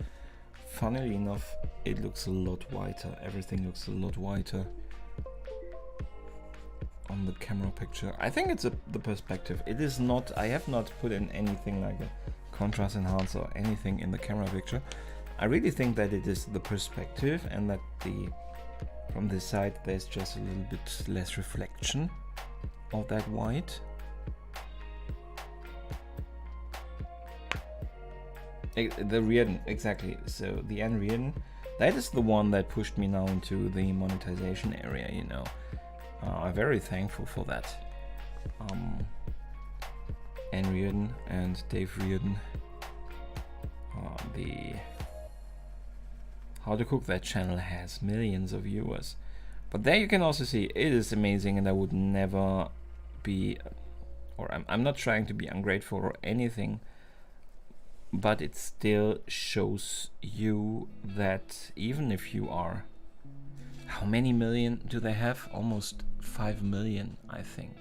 S1: funnily enough it looks a lot whiter. Everything looks a lot whiter on the camera picture. I think it's the perspective. It is not, I have not put in anything like a contrast enhancer or anything in the camera picture. I really think that it is the perspective, and that from this side there's just a little bit less reflection of that white. The Reardon, exactly. So the Anne Reardon, that is the one that pushed me now into the monetization area, you know. I'm very thankful for that. Anne Reardon and Dave Reardon. The How to Cook That channel has millions of viewers. But there you can also see it is amazing, and I would never be, or I'm not trying to be ungrateful or anything, but it still shows you that even if you are, how many million do they have? Almost 5 million, I think.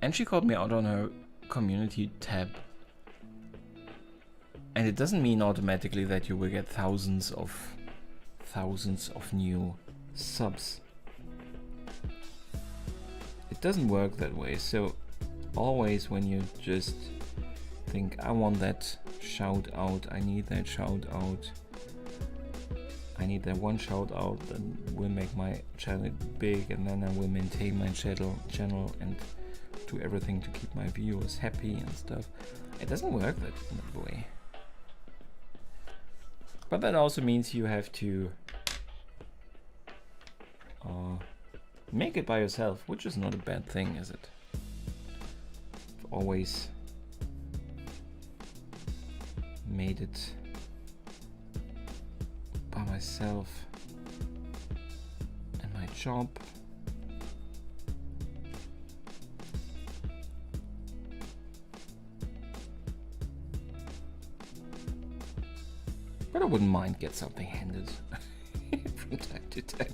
S1: And she called me out on her community tab. And it doesn't mean automatically that you will get thousands of new subs. It doesn't work that way. So always when you just think, I want that shout out, I need that shout out, I need that one shout out that will make my channel big, and then I will maintain my channel and do everything to keep my viewers happy and stuff. It doesn't work that way. But that also means you have to make it by yourself, which is not a bad thing, is it? I've always made it by myself and my job. But I wouldn't mind get something handed from time to time.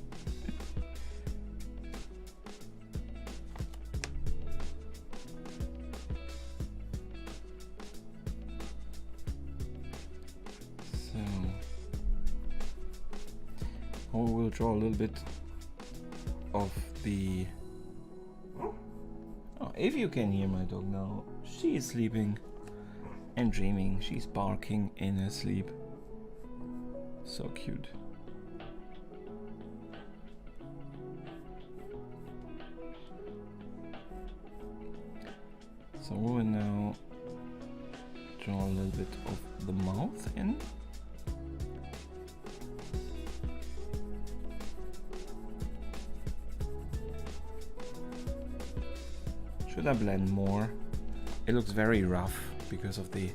S1: So, we'll draw a little bit of the... Oh, if you can hear my dog now, she is sleeping and dreaming. She's barking in her sleep. So cute. So we will now draw a little bit of the mouth in. Should I blend more? It looks very rough because of the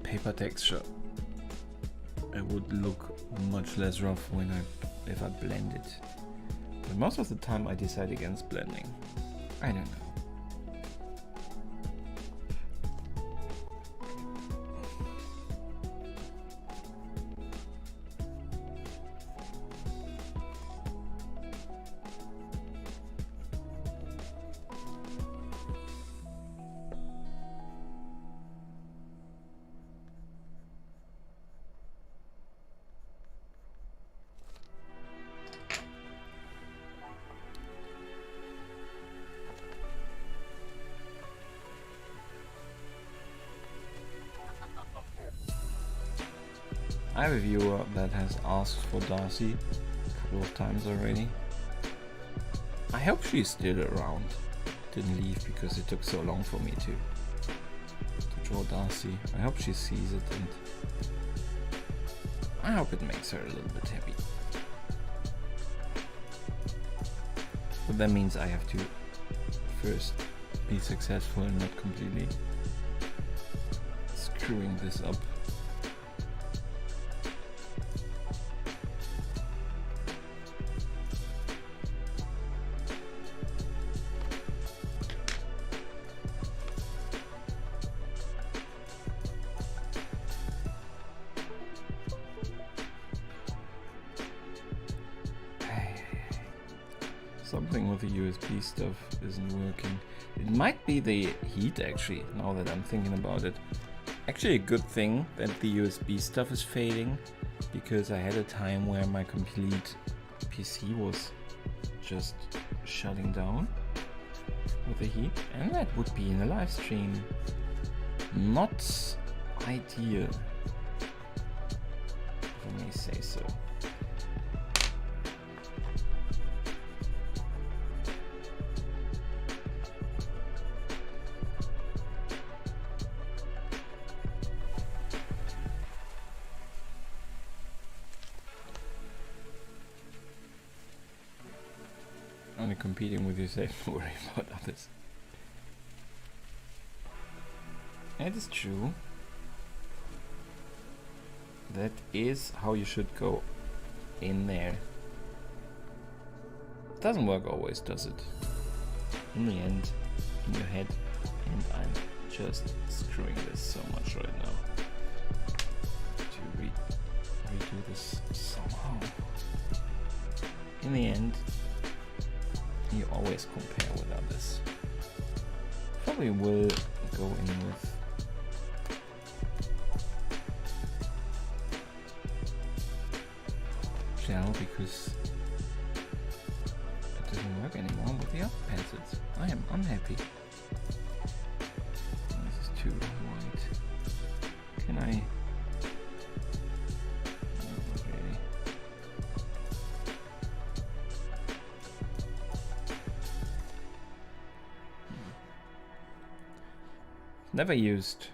S1: paper texture. It would look much less rough if I blend it. But most of the time I decide against blending. I don't know. I have a viewer that has asked for Darcy a couple of times already. I hope she's still around. Didn't leave because it took so long for me to draw Darcy. I hope she sees it, and I hope it makes her a little bit happy. But that means I have to first be successful and not completely screwing this up. Something with the USB stuff isn't working. It might be the heat actually, now that I'm thinking about it. Actually a good thing that the USB stuff is fading, because I had a time where my complete PC was just shutting down with the heat, and that would be in a live stream not ideal, if I may say so. kind of competing with yourself. Don't worry about others. It is true. That is how you should go in there. It doesn't work always, does it? In the end, in your head, and I'm just screwing this so much right now. To redo this somehow. In the end, you always compare with others. Probably will go in with gel because it doesn't work anymore with the other pencils. I am unhappy. This is too white. Can I? Not really. Never used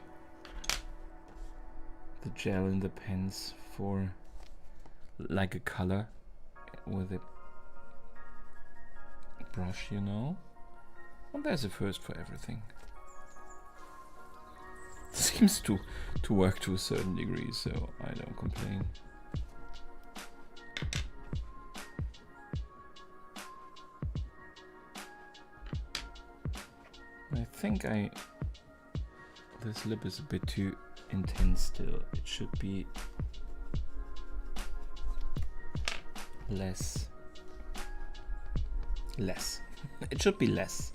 S1: the gel in the pens for like a color with a brush, you know. Well, there's a first for everything. Seems to work to a certain degree, so I don't complain. I think this lip is a bit too intense still. It should be less. It should be less.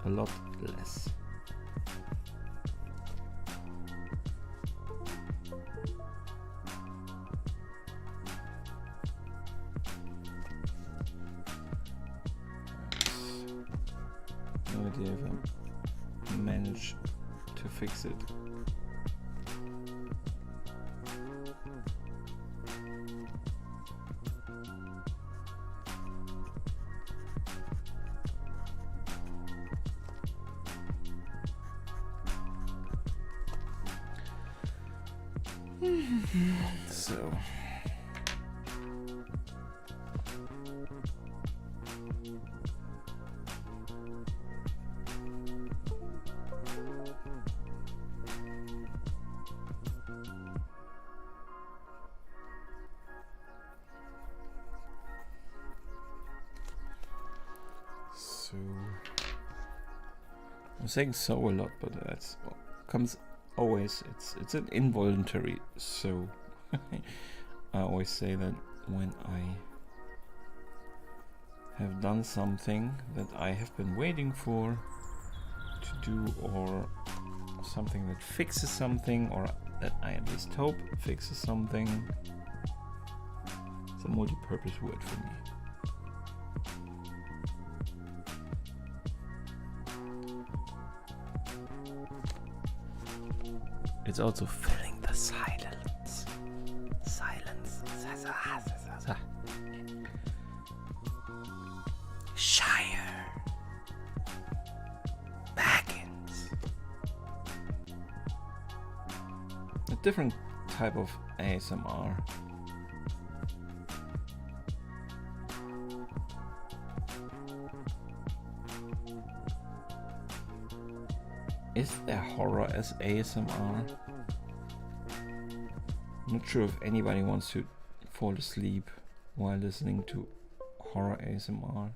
S1: A lot less. No idea if I manage to fix it. So I'm saying so a lot, but that's comes always. It's an involuntary so. I always say that when I have done something that I have been waiting for to do, or something that fixes something, or that I at least hope fixes something, it's a multi-purpose word for me. It's also filling the silence. Shire. Baggins. A different type of ASMR. Is there horror as ASMR? I'm not sure if anybody wants to fall asleep while listening to horror ASMR.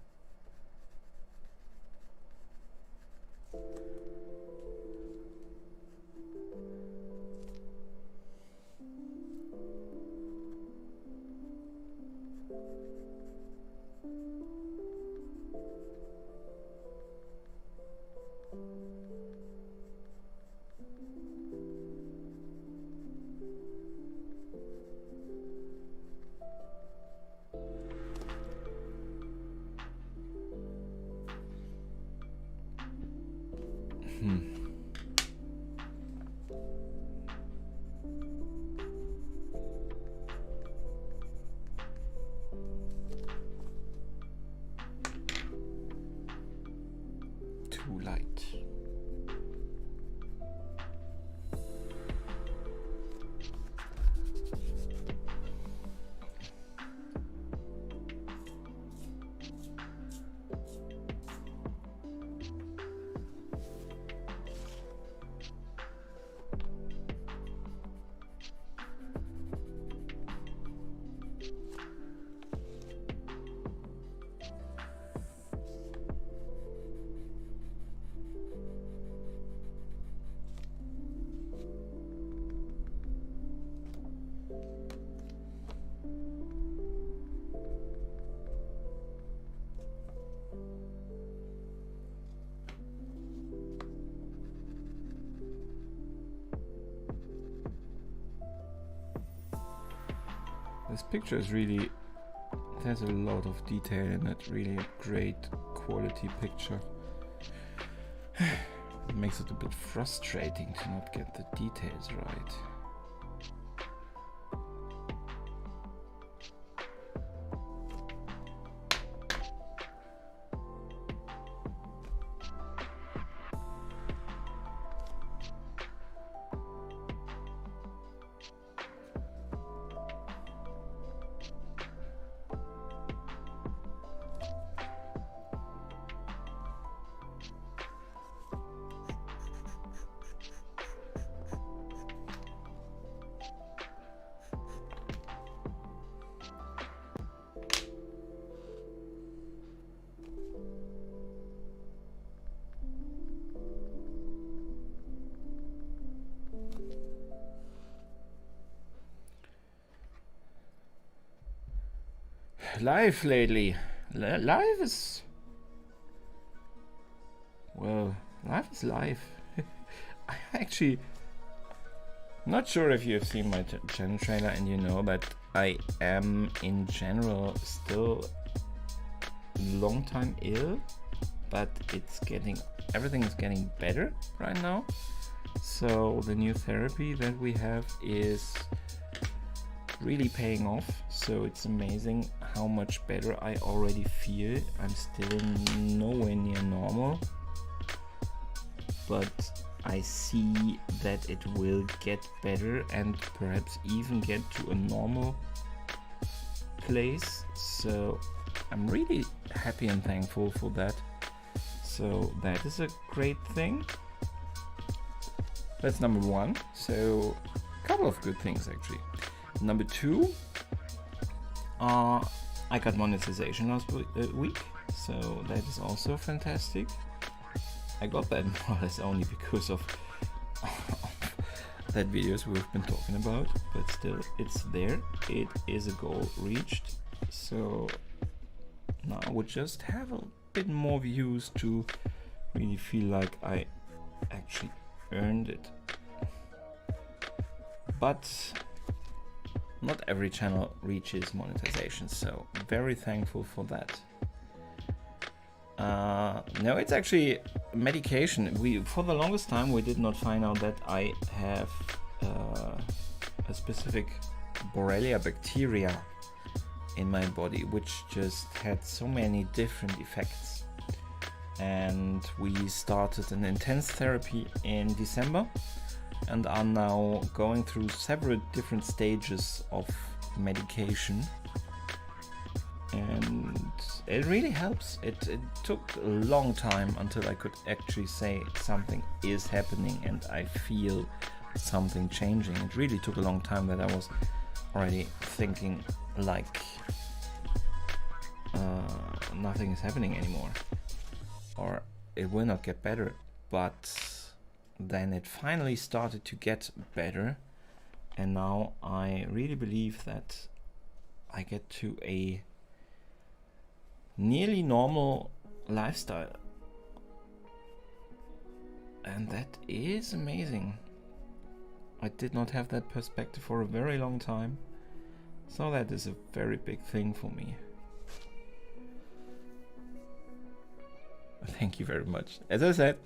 S1: Too light. This picture is really, there's a lot of detail in it, really a great quality picture. It makes it a bit frustrating to not get the details right. Live lately. Live is... Well, live is live. I'm actually not sure if you have seen my channel trailer and you know that I am in general still long time ill, but it's getting, everything is getting better right now. So the new therapy that we have is really paying off, so it's amazing how much better I already feel. I'm still nowhere near normal, but I see that it will get better and perhaps even get to a normal place, so I'm really happy and thankful for that. So that is a great thing. That's number one. So a couple of good things actually. Number two, I got monetization last week, so that is also fantastic. I got that more or less only because of that videos we've been talking about, but still it's there. It is a goal reached, so now I would just have a bit more views to really feel like I actually earned it. But not every channel reaches monetization, so very thankful for that. No, it's actually medication. For the longest time we did not find out that I have a specific Borrelia bacteria in my body, which just had so many different effects. And we started an intense therapy in December and are now going through several different stages of medication, and it really helps. It took a long time until I could actually say something is happening and I feel something changing. It really took a long time that I was already thinking like nothing is happening anymore, or it will not get better. But then it finally started to get better, and now I really believe that I get to a nearly normal lifestyle, and that is amazing. I did not have that perspective for a very long time, so that is a very big thing for me. Thank you very much. As I said,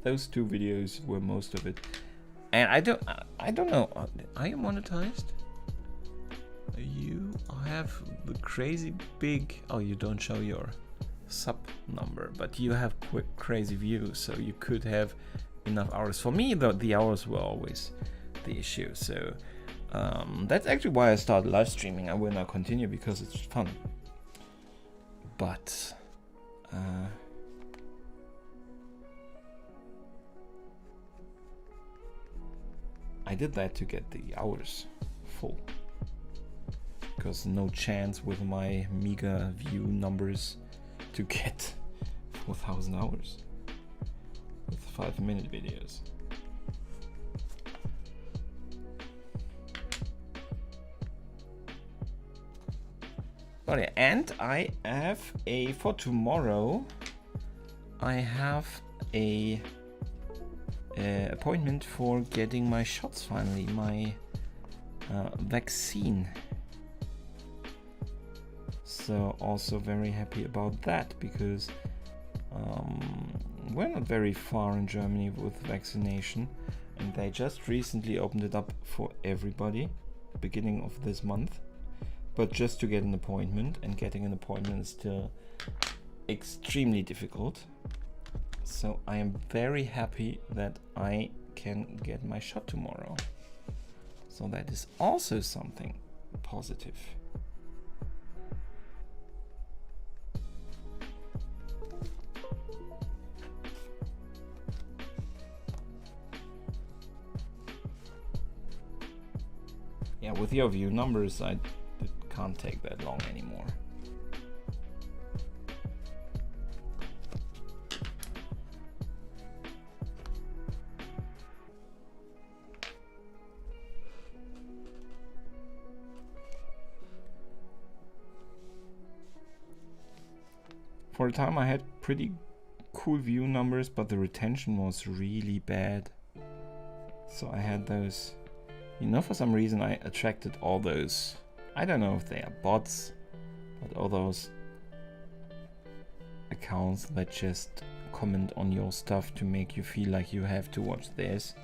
S1: those two videos were most of it, and I don't know. Are you monetized? You have the crazy big. Oh, you don't show your sub number, but you have crazy views, so you could have enough hours. For me, the hours were always the issue. So that's actually why I started live streaming. I will now continue because it's fun. But I did that to get the hours full, because no chance with my meager view numbers to get 4,000 hours with 5-minute videos. Oh yeah, and I have for tomorrow I have a appointment for getting my shots finally, my vaccine. So also very happy about that, because we're not very far in Germany with vaccination, and they just recently opened it up for everybody beginning of this month. But just to get an appointment, and getting an appointment is still extremely difficult. So I am very happy that I can get my shot tomorrow. So that is also something positive. Yeah, with your view numbers, it can't take that long anymore. For a time I had pretty cool view numbers, but the retention was really bad. So I had those, you know, for some reason I attracted all those, I don't know if they are bots, but all those accounts that just comment on your stuff to make you feel like you have to watch theirs.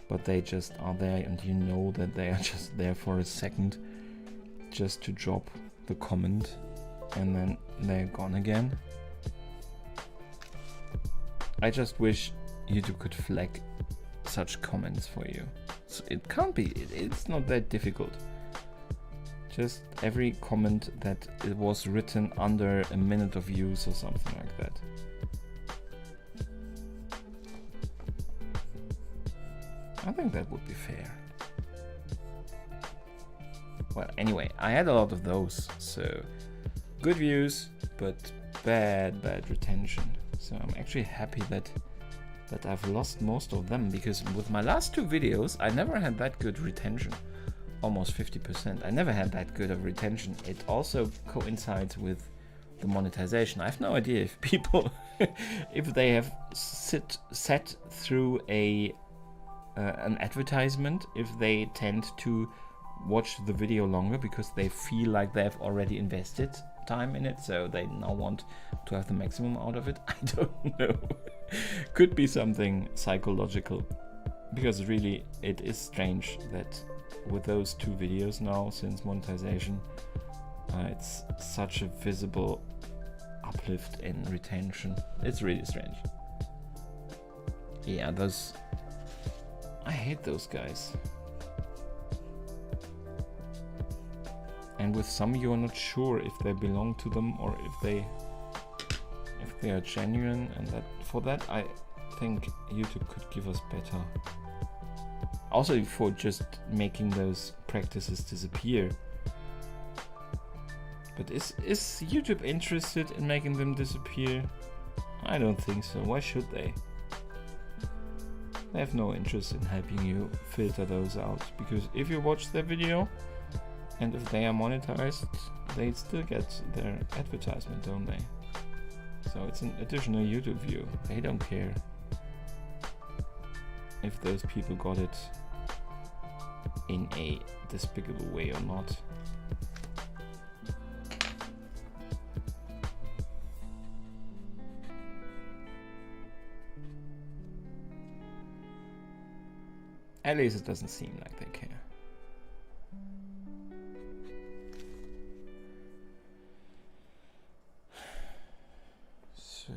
S1: But they just are there, and you know that they are just there for a second just to drop the comment, and then they're gone again. I just wish YouTube could flag such comments for you. So it can't be, it's not that difficult. Just every comment that it was written under a minute of use or something like that. I think that would be fair. Well, anyway, I had a lot of those, so good views, but bad retention. So I'm actually happy that I've lost most of them, because with my last two videos I never had that good retention, almost 50%. I never had that good of retention. It also coincides with the monetization. I have no idea if people, if they have sat through an advertisement, if they tend to watch the video longer because they feel like they've already invested time in it, so they now want to have the maximum out of it. I don't know. Could be something psychological, because really it is strange that with those two videos now since monetization, it's such a visible uplift in retention. It's really strange. Yeah, those, I hate those guys. And with some you are not sure if they belong to them or if they are genuine, and that for that I think YouTube could give us better. Also for just making those practices disappear. But is YouTube interested in making them disappear? I don't think so. Why should they? They have no interest in helping you filter those out, because if you watch their video and if they are monetized, they still get their advertisement, don't they? So it's an additional YouTube view. They don't care if those people got it in a despicable way or not. At least it doesn't seem like they care. So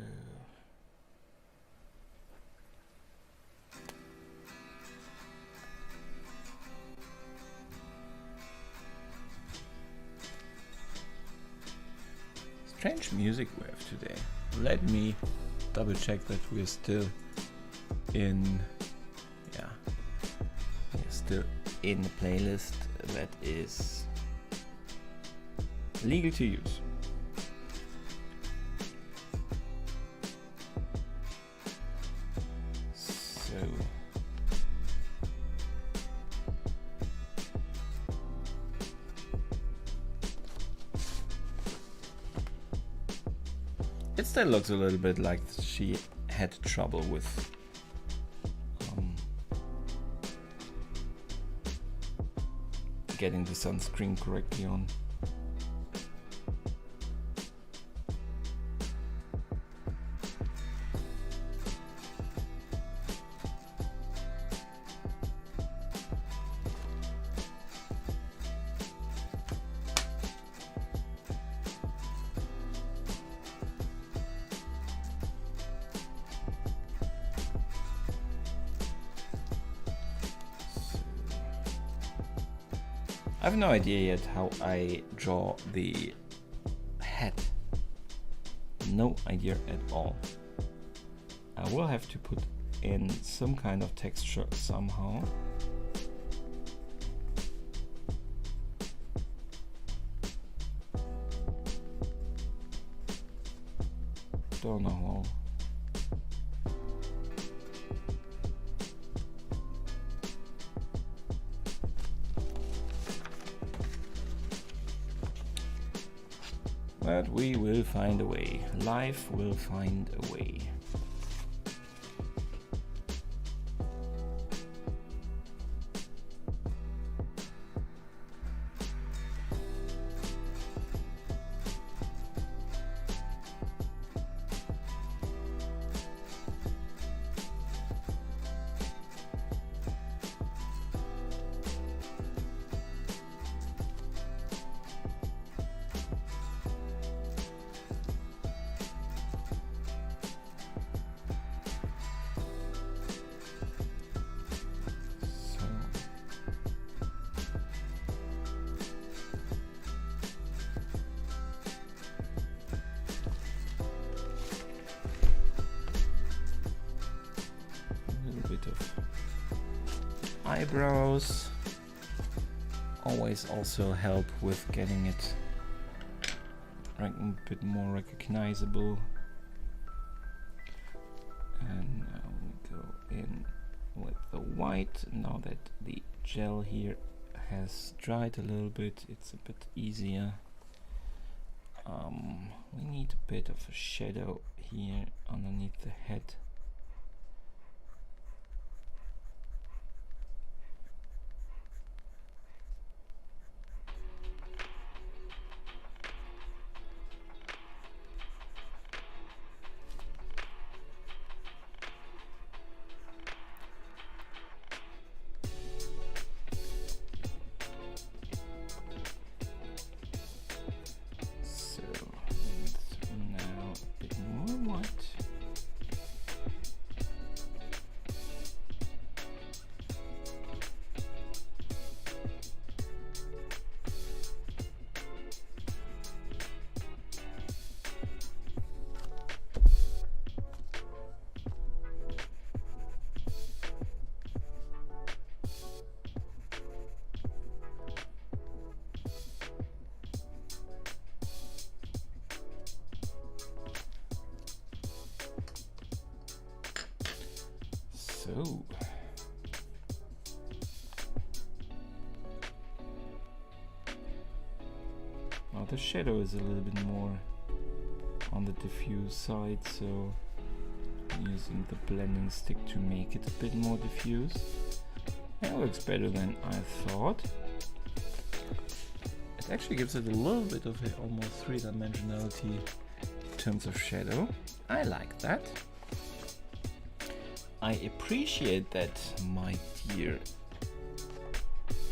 S1: strange music we have today. Let me double check that we're still in, yeah, we're still in the playlist that is legal to use. So it still looks a little bit like she had trouble with getting the sunscreen correctly on. I have no idea yet how I draw the head. No idea at all. I will have to put in some kind of texture somehow. Don't know how. But we will find a way. Life will find a way. Eyebrows always also help with getting it a bit more recognizable. And now we go in with the white. Now that the gel here has dried a little bit, it's a bit easier. We need a bit of a shadow here underneath the head. So now the shadow is a little bit more on the diffuse side, so I'm using the blending stick to make it a bit more diffuse. It looks better than I thought. It actually gives it a little bit of a almost three-dimensionality in terms of shadow. I like that. I appreciate that, my dear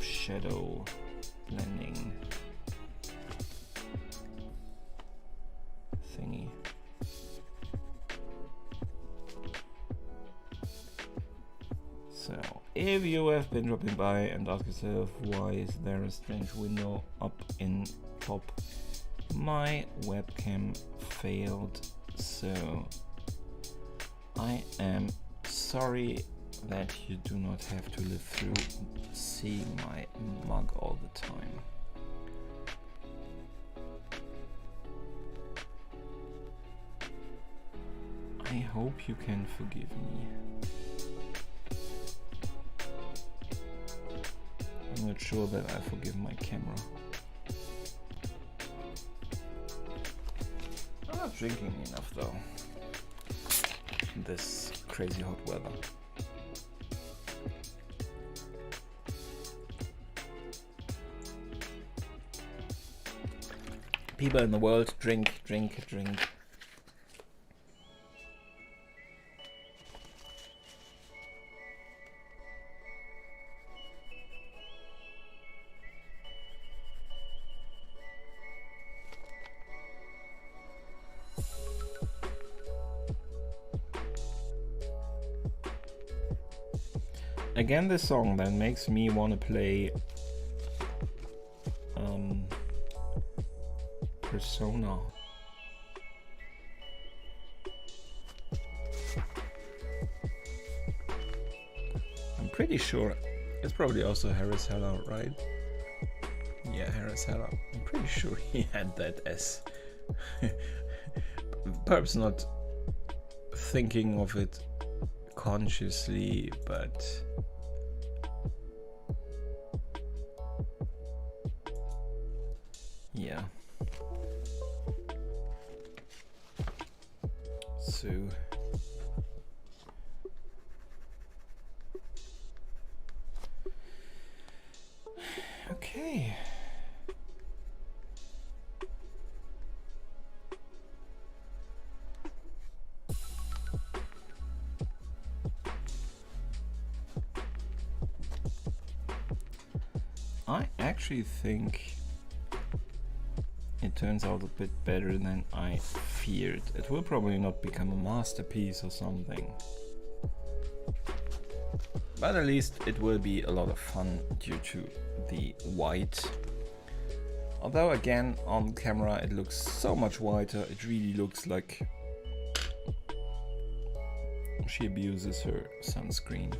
S1: shadow blending thingy. So, if you have been dropping by and ask yourself why is there a strange window up in top, my webcam failed, so I am sorry that you do not have to live through seeing my mug all the time. I hope you can forgive me. I'm not sure that I forgive my camera. I'm not drinking enough though. This crazy hot weather. People in the world drink, drink, drink. Again, this song that makes me want to play persona. I'm pretty sure it's probably also Harris Heller, right? Yeah, Harris Heller. I'm pretty sure he had that as perhaps not thinking of it consciously, but yeah. So okay. I actually think it turns out a bit better than I feared. It will probably not become a masterpiece or something, but at least it will be a lot of fun due to the white. Although again, on camera it looks so much whiter. It really looks like she abuses her sunscreen.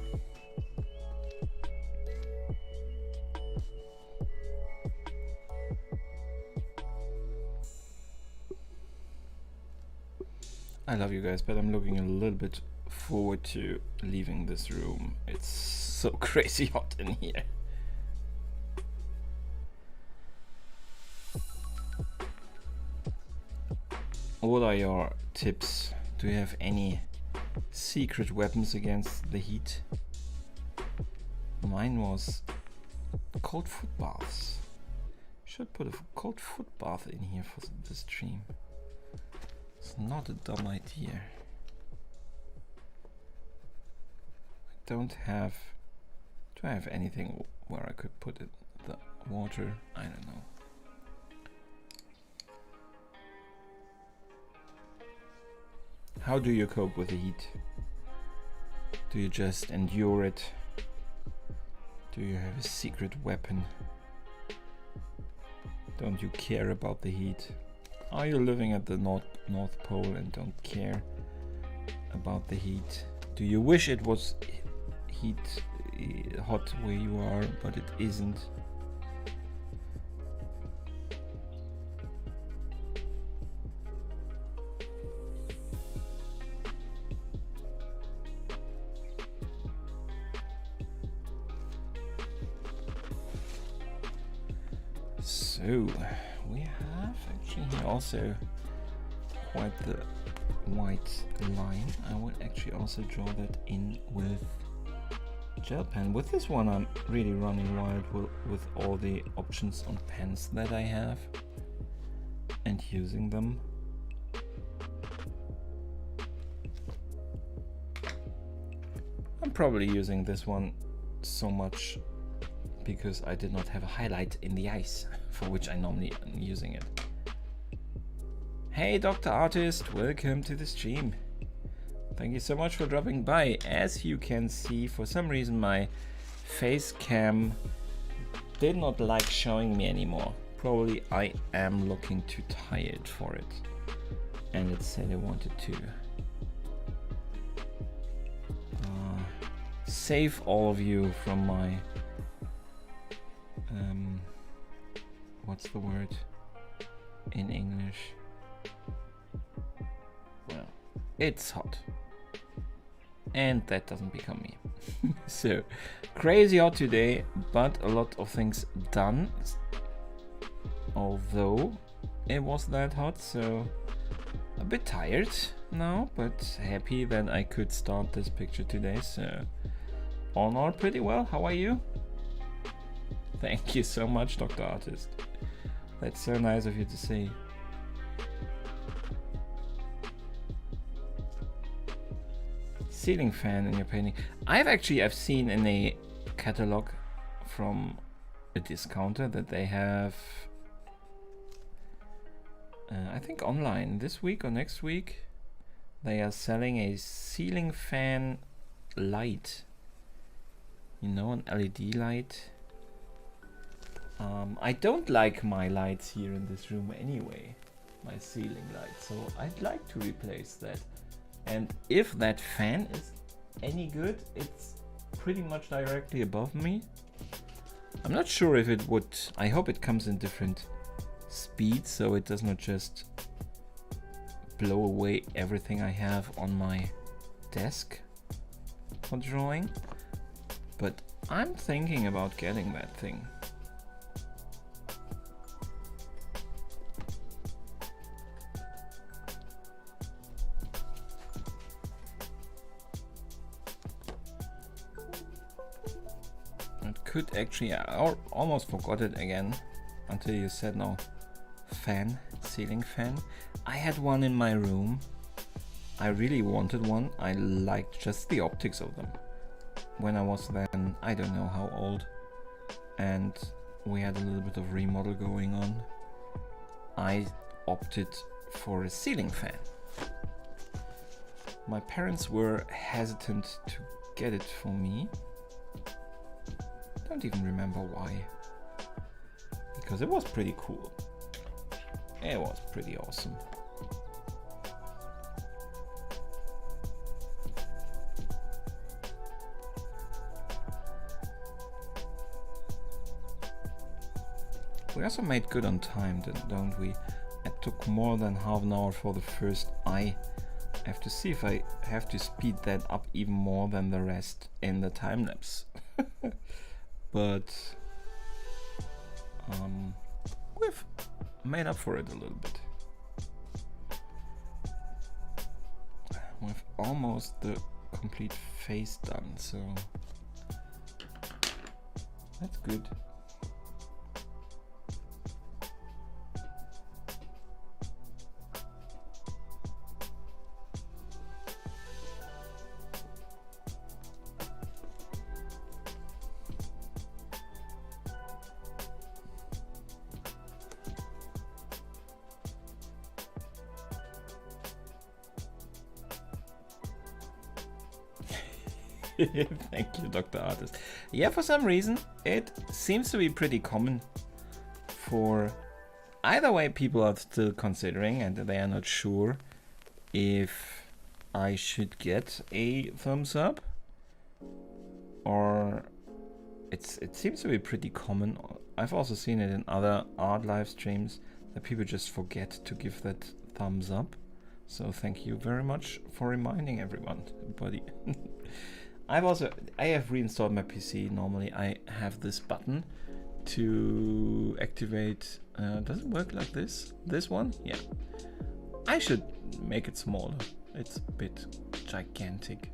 S1: I love you guys, but I'm looking a little bit forward to leaving this room. It's so crazy hot in here. What are your tips? Do you have any secret weapons against the heat? Mine was cold foot baths. Should put a cold foot bath in here for the stream. It's not a dumb idea. I don't have... Do I have anything where I could put it? The water? I don't know. How do you cope with the heat? Do you just endure it? Do you have a secret weapon? Don't you care about the heat? Are you living at the North Pole and don't care about the heat? Do you wish it was hot where you are, but it isn't? So we have actually here also quite the white line. I would actually also draw that in with gel pen. With this one I'm really running wild with all the options on pens that I have and using them. I'm probably using this one so much because I did not have a highlight in the eyes, for which I normally am using it. Hey Dr. Artist, welcome to the stream. Thank you so much for dropping by. As you can see, for some reason my face cam did not like showing me anymore. Probably I am looking too tired for it. And it said it wanted to save all of you from my what's the word in English? Well, it's hot. And that doesn't become me. So, crazy hot today, but a lot of things done. Although it was that hot, so a bit tired now, but happy that I could start this picture today. So, all in all, pretty well. How are you? Thank you so much, Dr. Artist. That's so nice of you to say. Ceiling fan in your painting. I've seen in a catalog from a discounter that they have, I think online this week or next week, they are selling a ceiling fan light. You know, an LED light. I don't like my lights here in this room anyway, my ceiling lights, so I'd like to replace that. And if that fan is any good, it's pretty much directly above me. I'm not sure if it would, I hope it comes in different speeds so it does not just blow away everything I have on my desk for drawing. But I'm thinking about getting that thing. It could actually, I almost forgot it again until you said no. Fan, ceiling fan. I had one in my room. I really wanted one. I liked just the optics of them. When I was then, I don't know how old, and we had a little bit of remodel going on, I opted for a ceiling fan. My parents were hesitant to get it for me. Don't even remember why. Because it was pretty cool. It was pretty awesome. We also made good on time, don't we? It took more than half an hour for the first eye. I have to see if I have to speed that up even more than the rest in the time lapse. But we've made up for it a little bit. We've almost the complete face done, so that's good. Thank you, Dr. Artist. Yeah, for some reason, it seems to be pretty common for either way. People are still considering and they are not sure if I should get a thumbs up, or it seems to be pretty common. I've also seen it in other art live streams that people just forget to give that thumbs up. So thank you very much for reminding everybody. I have reinstalled my PC. Normally I have this button to activate. Does it work like this? This one? Yeah. I should make it smaller. It's a bit gigantic.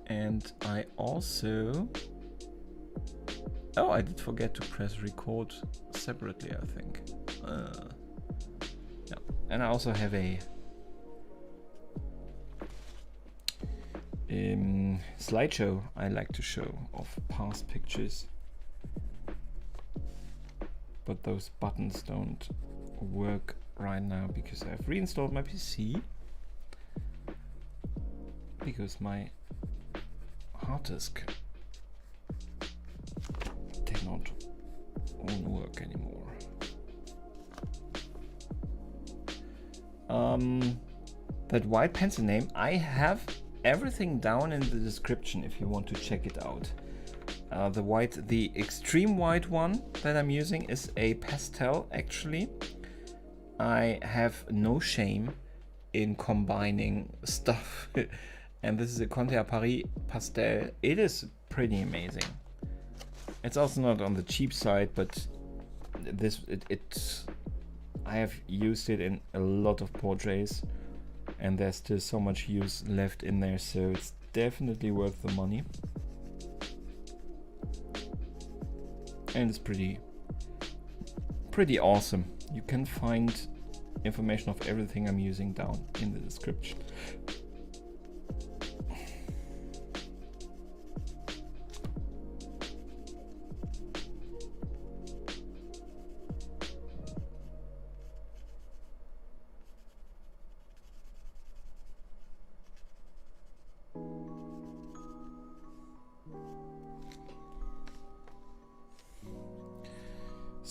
S1: And I also... Oh, I did forget to press record separately, I think. Yeah. And I also have a slideshow I like to show of past pictures, but those buttons don't work right now because I've reinstalled my PC because my hard disk did not work anymore. That white pencil name, I have everything down in the description if you want to check it out. The extreme white one that I'm using is a pastel actually. I have no shame in combining stuff. And this is a Conte à Paris pastel. It is pretty amazing. It's also not on the cheap side, but I have used it in a lot of portraits, and there's still so much use left in there, so it's definitely worth the money. And it's pretty awesome. You can find information of everything I'm using down in the description.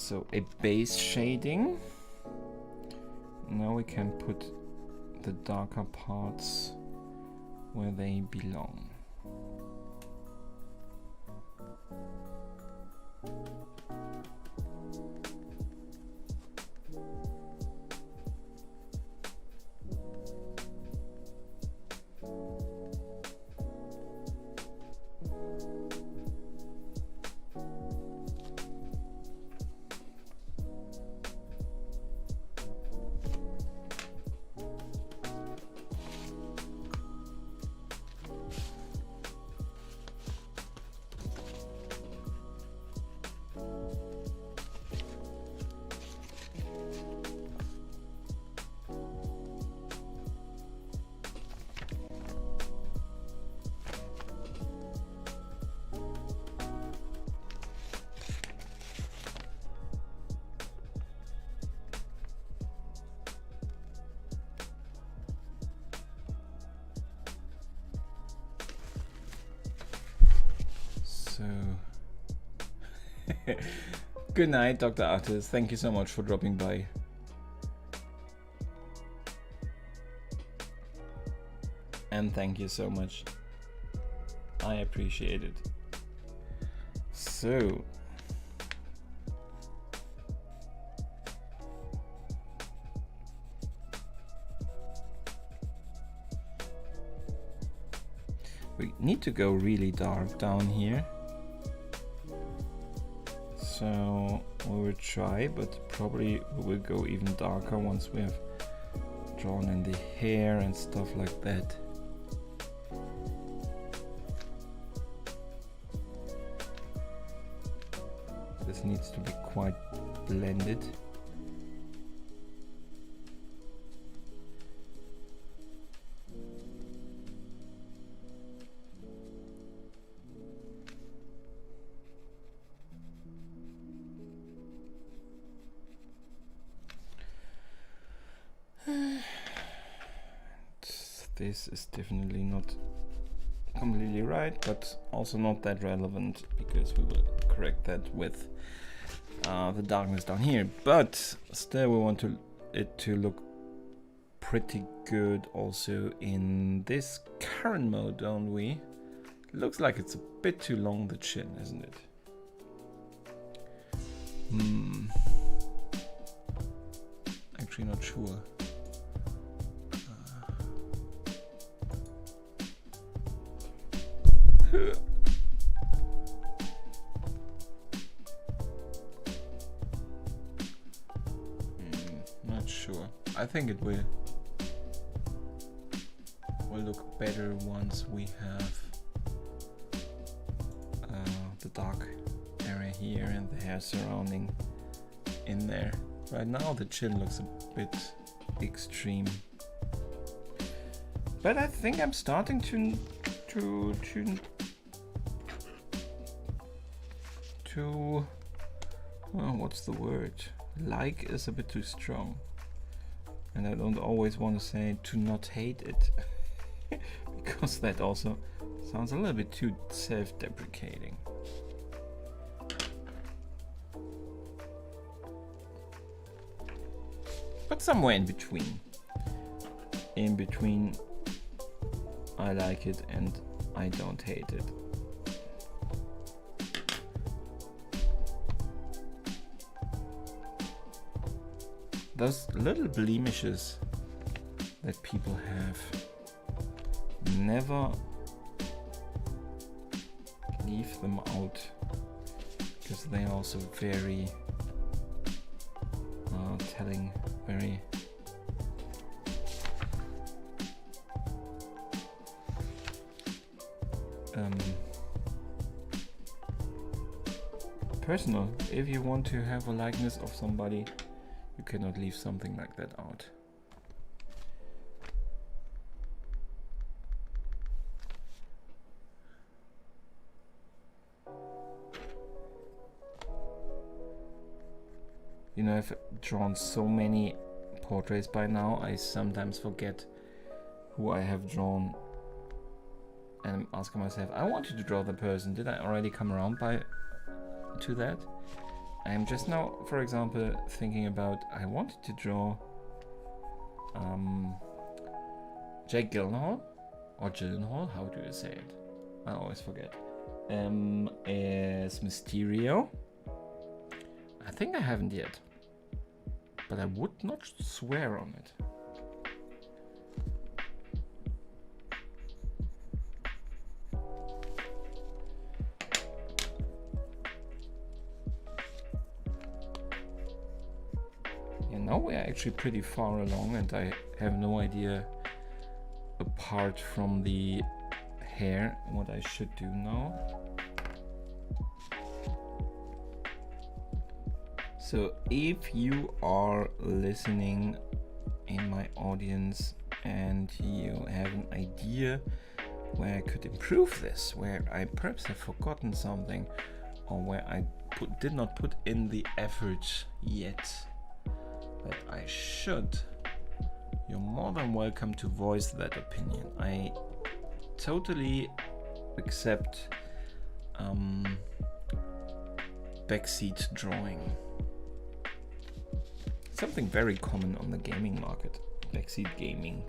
S1: So a base shading. Now we can put the darker parts where they belong. So, good night, Dr. Artist. Thank you so much for dropping by. And thank you so much. I appreciate it. So, we need to go really dark down here. So we will try, but probably we will go even darker once we have drawn in the hair and stuff like that. This needs to be quite blended. This is definitely not completely right, but also not that relevant, because we will correct that with the darkness down here. But still, we want it to look pretty good also in this current mode, don't we? Looks like it's a bit too long, the chin, isn't it? Actually not sure. Not sure. I think it will look better once we have the dark area here and the hair surrounding in there. Right now the chin looks a bit extreme, but I think I'm starting to well, what's the word? Like is a bit too strong, and I don't always want to say to not hate it because that also sounds a little bit too self-deprecating. But somewhere in between. In between, I like it and I don't hate it. Those little blemishes that people have, never leave them out, because they are also very telling, very personal. If you want to have a likeness of somebody, you cannot leave something like that out. You know, I've drawn so many portraits by now, I sometimes forget who I have drawn, and I'm asking myself, I wanted to draw the person, did I already come around to that? I'm just now, for example, thinking about I wanted to draw Jake Gyllenhaal or Gyllenhaal, how do you say it? I always forget. As Mysterio. I think I haven't yet, but I would not swear on it. Now we're actually pretty far along, and I have no idea, apart from the hair, what I should do now. So if you are listening in my audience and you have an idea where I could improve this, where I perhaps have forgotten something, or where I did not put in the effort yet, that I should, you're more than welcome to voice that opinion. I totally accept backseat drawing. Something very common on the gaming market, backseat gaming.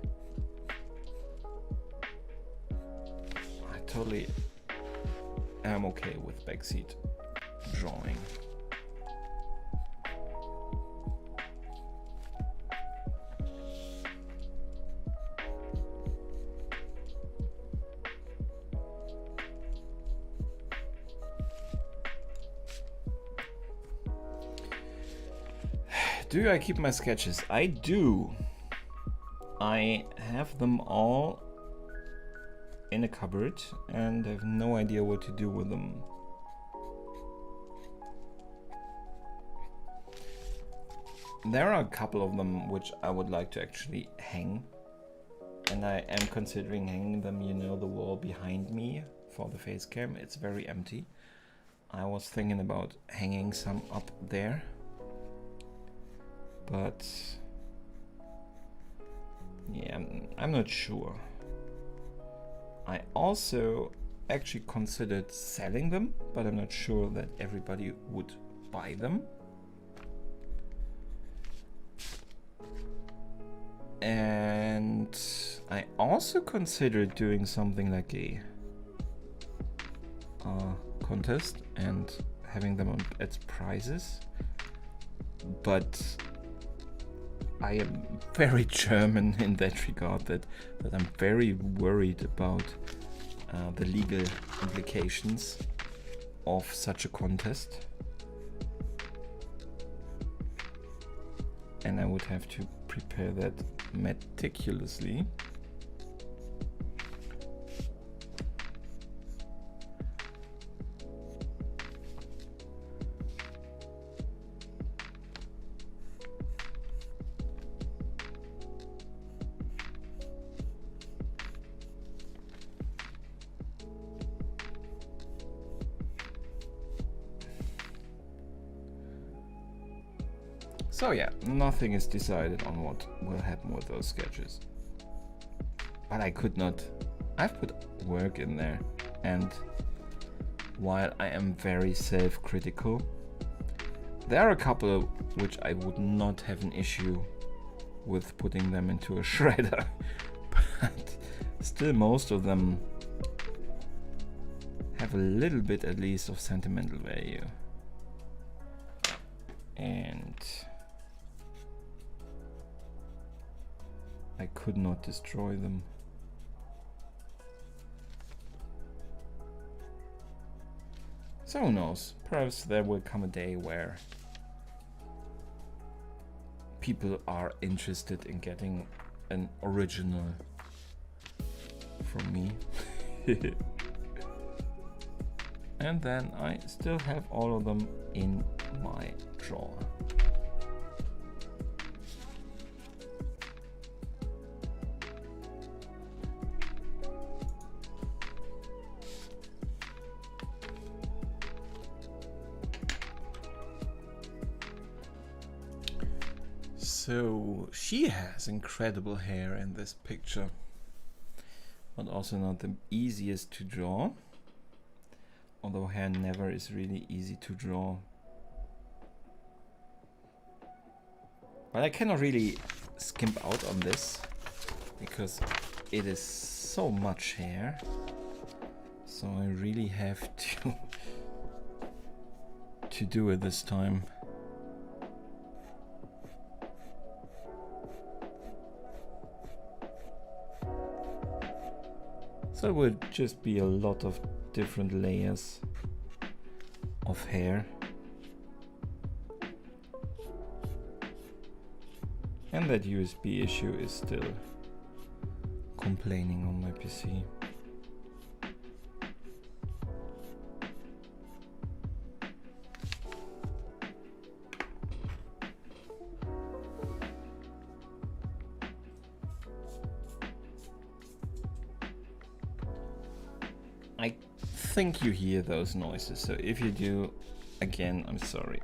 S1: I totally am okay with backseat drawing. Do I keep my sketches? I do. I have them all in a cupboard and I have no idea what to do with them. There are a couple of them which I would like to actually hang, and I am considering hanging them, you know, the wall behind me for the face cam. It's very empty. I was thinking about hanging some up there, but yeah, I'm not sure. I also actually considered selling them, but I'm not sure that everybody would buy them. And I also considered doing something like a contest and having them as prizes, but I am very German in that regard, that I'm very worried about the legal implications of such a contest, and I would have to prepare that meticulously. So yeah, nothing is decided on what will happen with those sketches. But I could not, I've put work in there, and while I am very self-critical, there are a couple which I would not have an issue with putting them into a shredder, but still most of them have a little bit at least of sentimental value. And I could not destroy them. So who knows, perhaps there will come a day where people are interested in getting an original from me. And then I still have all of them in my drawer. So she has incredible hair in this picture, but also not the easiest to draw, although hair never is really easy to draw. But I cannot really skimp out on this because it is so much hair. So I really have to do it this time. So it would just be a lot of different layers of hair. And that USB issue is still complaining on my PC. I think you hear those noises, so if you do, again, I'm sorry.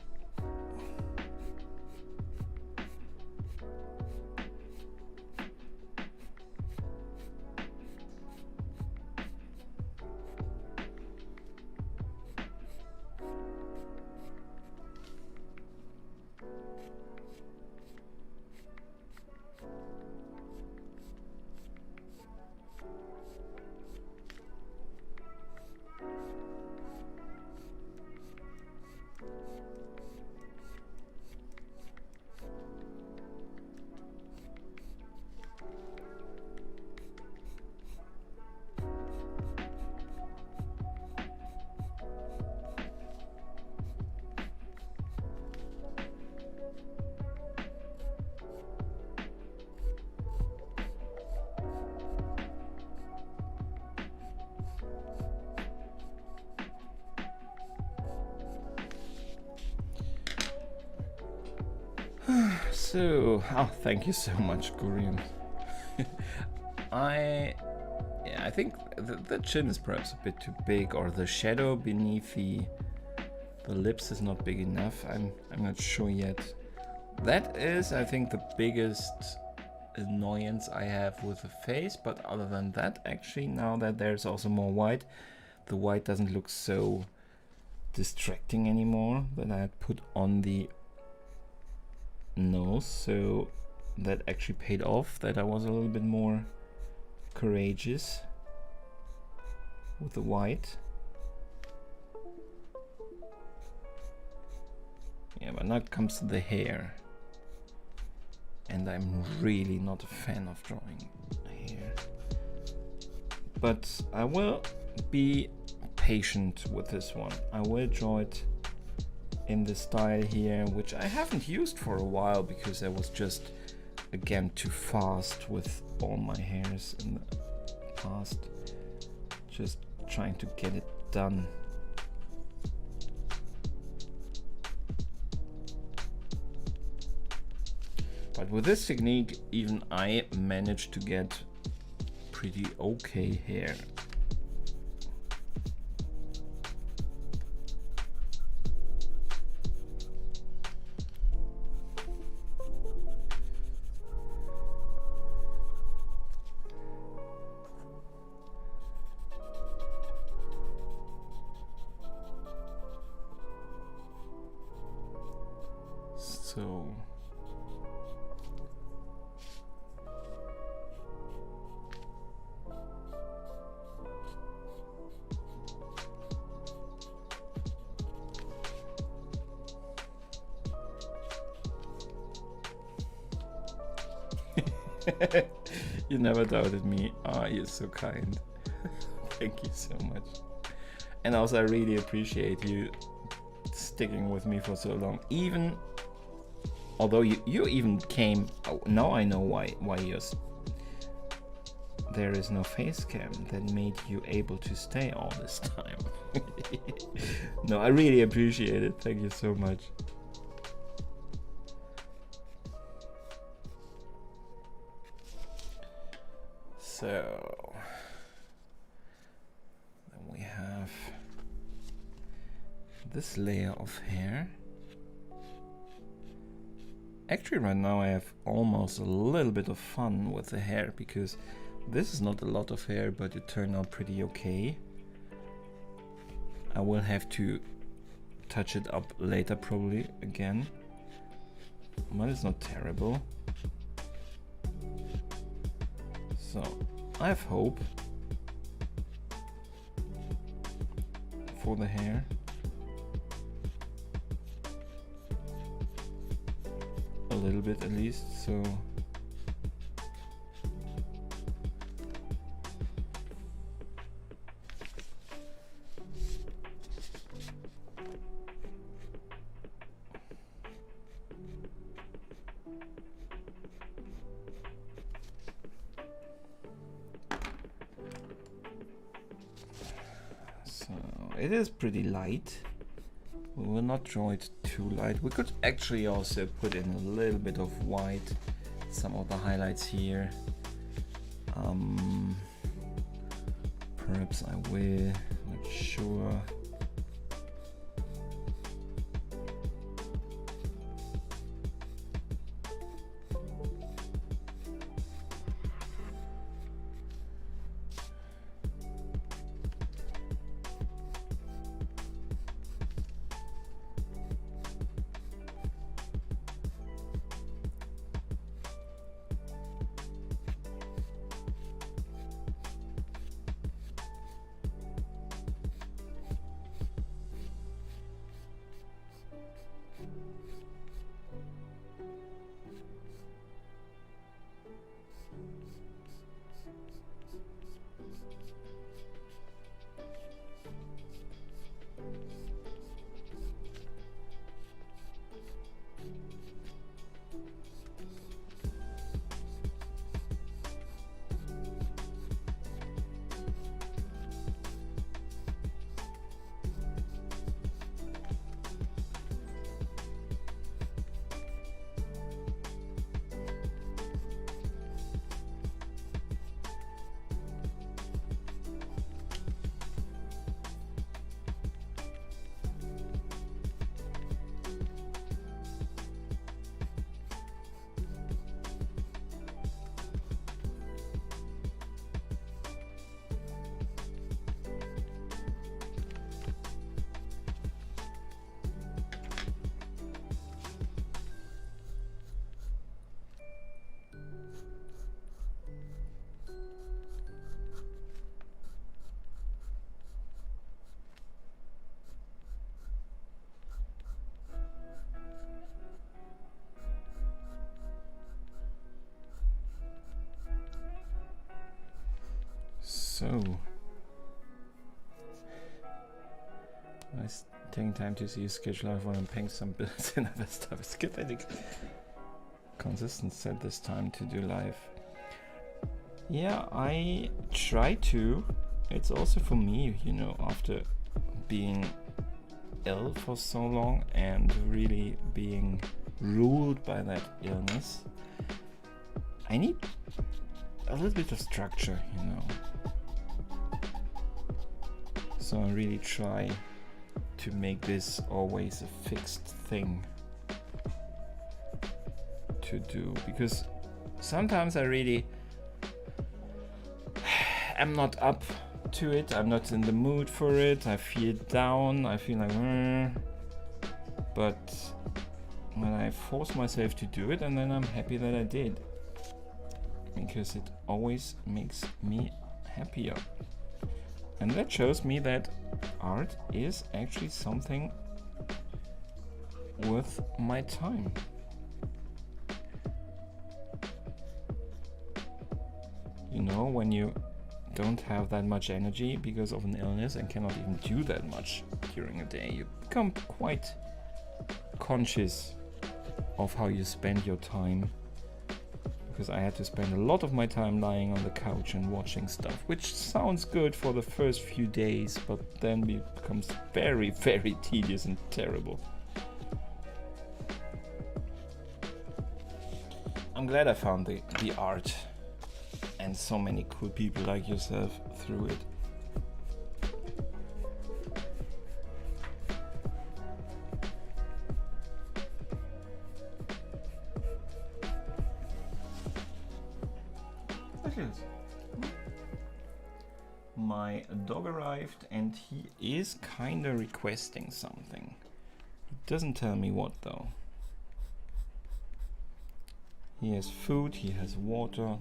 S1: So, oh, thank you so much, Gurian. I think the chin is perhaps a bit too big, or the shadow beneath the lips is not big enough. I'm not sure yet. That is, I think, the biggest annoyance I have with the face. But other than that, actually, now that there's also more white, the white doesn't look so distracting anymore that I had put on the nose, so that actually paid off, that I was a little bit more courageous with the white. Yeah, but now it comes to the hair, and I'm really not a fan of drawing hair, but I will be patient with this one. I will draw it in the style here, which I haven't used for a while because I was just, again, too fast with all my hairs in the past, just trying to get it done. But with this technique, even I managed to get pretty okay hair. You never doubted me. Ah, you're so kind. Thank you so much. And also, I really appreciate you sticking with me for so long. Even although you even came. Oh, now I know why there is no face cam that made you able to stay all this time. No, I really appreciate it. Thank you so much. So then we have this layer of hair. Actually, right now I have almost a little bit of fun with the hair because this is not a lot of hair, but it turned out pretty okay. I will have to touch it up later probably again. but it's not terrible. So I have hope for the hair. A little bit at least, so it is pretty light. We will not draw it too light. We could actually also put in a little bit of white, some of the highlights here. Perhaps I will, not sure. So, I was taking time to see a schedule of when I'm paying some bills and other stuff. It's getting consistent set this time to do live. Yeah, I try to. It's also for me, you know, after being ill for so long and really being ruled by that illness, I need a little bit of structure, you know. So I really try to make this always a fixed thing to do, because sometimes I really am not up to it, I'm not in the mood for it, I feel down, I feel like but when I force myself to do it, and then I'm happy that I did, because it always makes me happier. And that shows me that art is actually something worth my time. You know, when you don't have that much energy because of an illness and cannot even do that much during a day, you become quite conscious of how you spend your time. Because I had to spend a lot of my time lying on the couch and watching stuff, which sounds good for the first few days, but then becomes very, very tedious and terrible. I'm glad I found the art and so many cool people like yourself through it. My dog arrived and he is kinda requesting something. He doesn't tell me what though. He has food, he has water.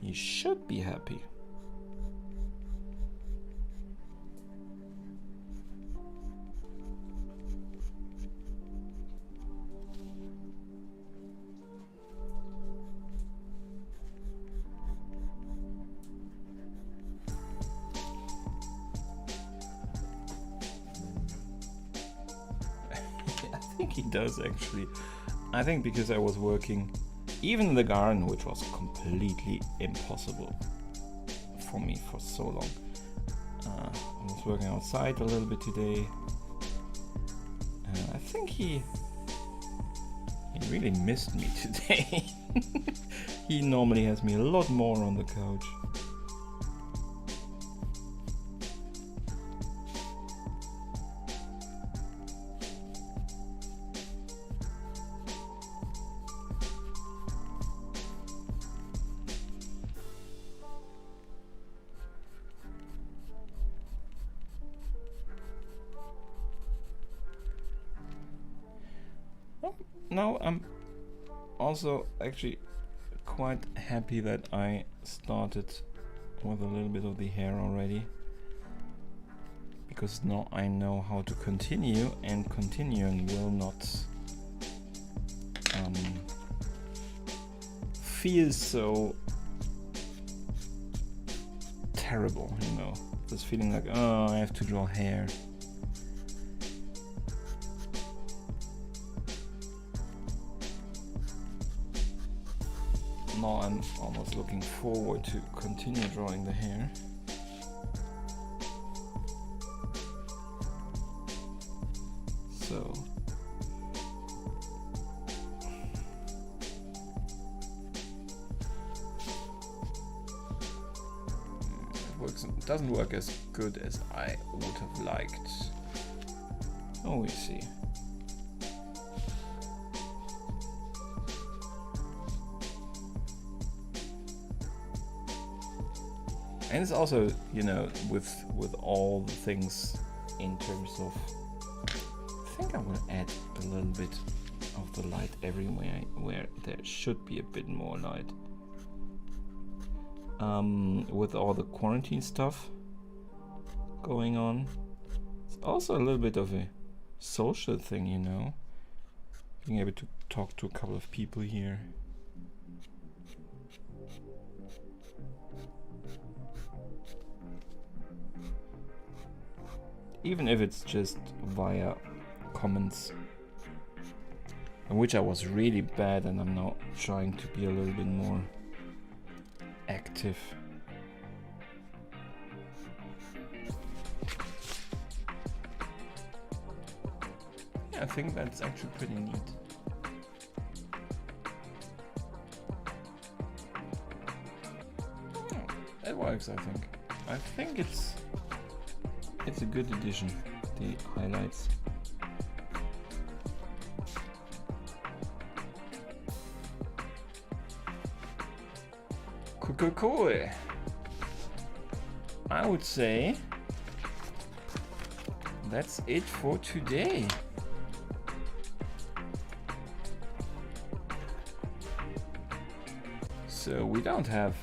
S1: He should be happy. I think he does actually. I think because I was working even in the garden, which was completely impossible for me for so long. I was working outside a little bit today. I think he really missed me today. He normally has me a lot more on the couch. Now I'm also actually quite happy that I started with a little bit of the hair already, because now I know how to continue, and continuing will not feel so terrible, you know, this feeling like, oh, I have to draw hair. Now I'm almost looking forward to continue drawing the hair. So it doesn't work as good as I would have liked. Oh, we see. And it's also, you know, with all the things in terms of, I think I will add a little bit of the light everywhere where there should be a bit more light. With all the quarantine stuff going on, it's also a little bit of a social thing, you know, being able to talk to a couple of people here. Even if it's just via comments, which I was really bad, and I'm now trying to be a little bit more active. Yeah, I think that's actually pretty neat. It works, I think. I think it's a good addition, the highlights. Cool. I would say that's it for today. So we don't have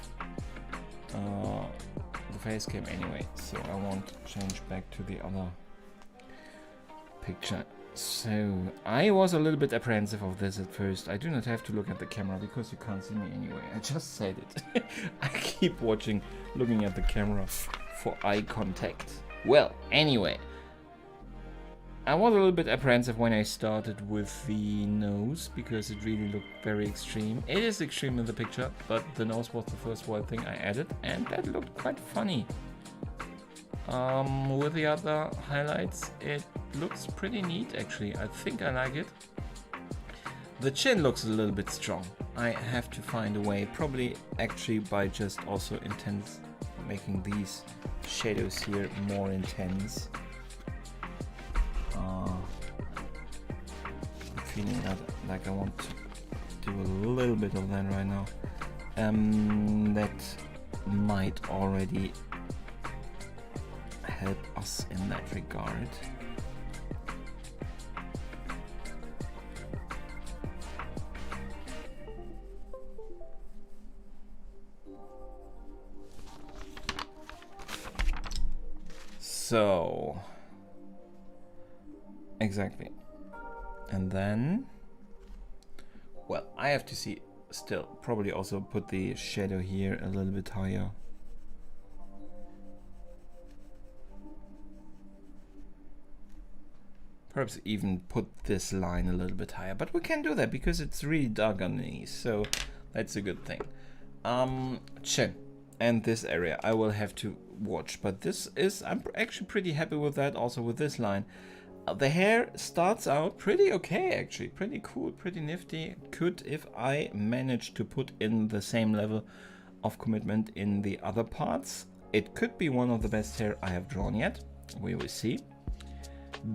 S1: the face cam anyway, so I won't change back to the other picture. So I was a little bit apprehensive of this at first. I do not have to look at the camera because you can't see me anyway. I just said it. I keep looking at the camera for eye contact. Well, anyway, I was a little bit apprehensive when I started with the nose because it really looked very extreme. It is extreme in the picture, but the nose was the first wild thing I added, and that looked quite funny. With the other highlights, it looks pretty neat actually. I think I like it. The chin looks a little bit strong. I have to find a way, probably actually by just also making these shadows here more intense. I'm feeling like I want to do a little bit of that right now. That might already help us in that regard. So exactly. And then, well, I have to see still, probably also put the shadow here a little bit higher. Perhaps even put this line a little bit higher, but we can do that because it's really dark underneath, so that's a good thing. Chin and this area I will have to watch, but this is, I'm actually pretty happy with that, also with this line. The hair starts out pretty okay, actually, pretty cool, pretty nifty. Could, if I manage to put in the same level of commitment in the other parts, it could be one of the best hair I have drawn yet. We will see.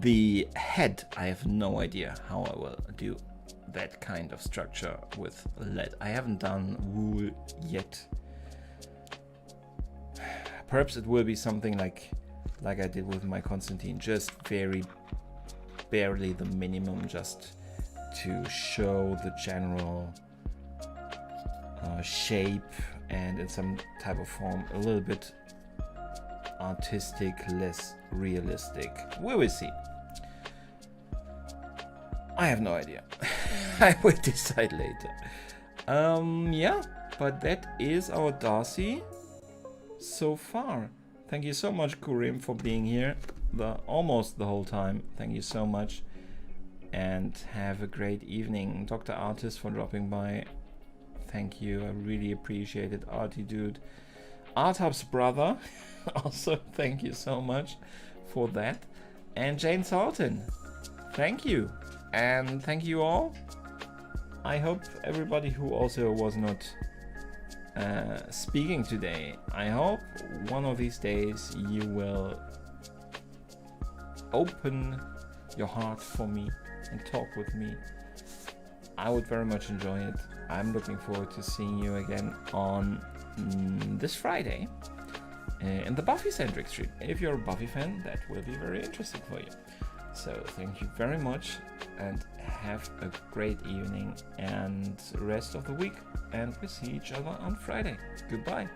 S1: The head, I have no idea how I will do that kind of structure with lead. I haven't done wool yet. Perhaps it will be something like I did with my Constantine, just very barely the minimum, just to show the general shape and in some type of form a little bit artistic, less realistic. We will see. I have no idea. I will decide later. Yeah, but that is our Darcy so far. Thank you so much, Kurim, for being here almost the whole time. Thank you so much, and have a great evening. Dr. Artist for dropping by. Thank you, I really appreciate it. Artie dude, Arthub's brother, also thank you so much for that. And Jane Salton, thank you, and thank you all. I hope everybody who also was not speaking today, I hope one of these days you will open your heart for me and talk with me. I would very much enjoy it. I'm looking forward to seeing you again on this Friday in the Buffy centric stream. If you're a Buffy fan, that will be very interesting for you. So thank you very much, and have a great evening and rest of the week, and we'll see each other on Friday. Goodbye.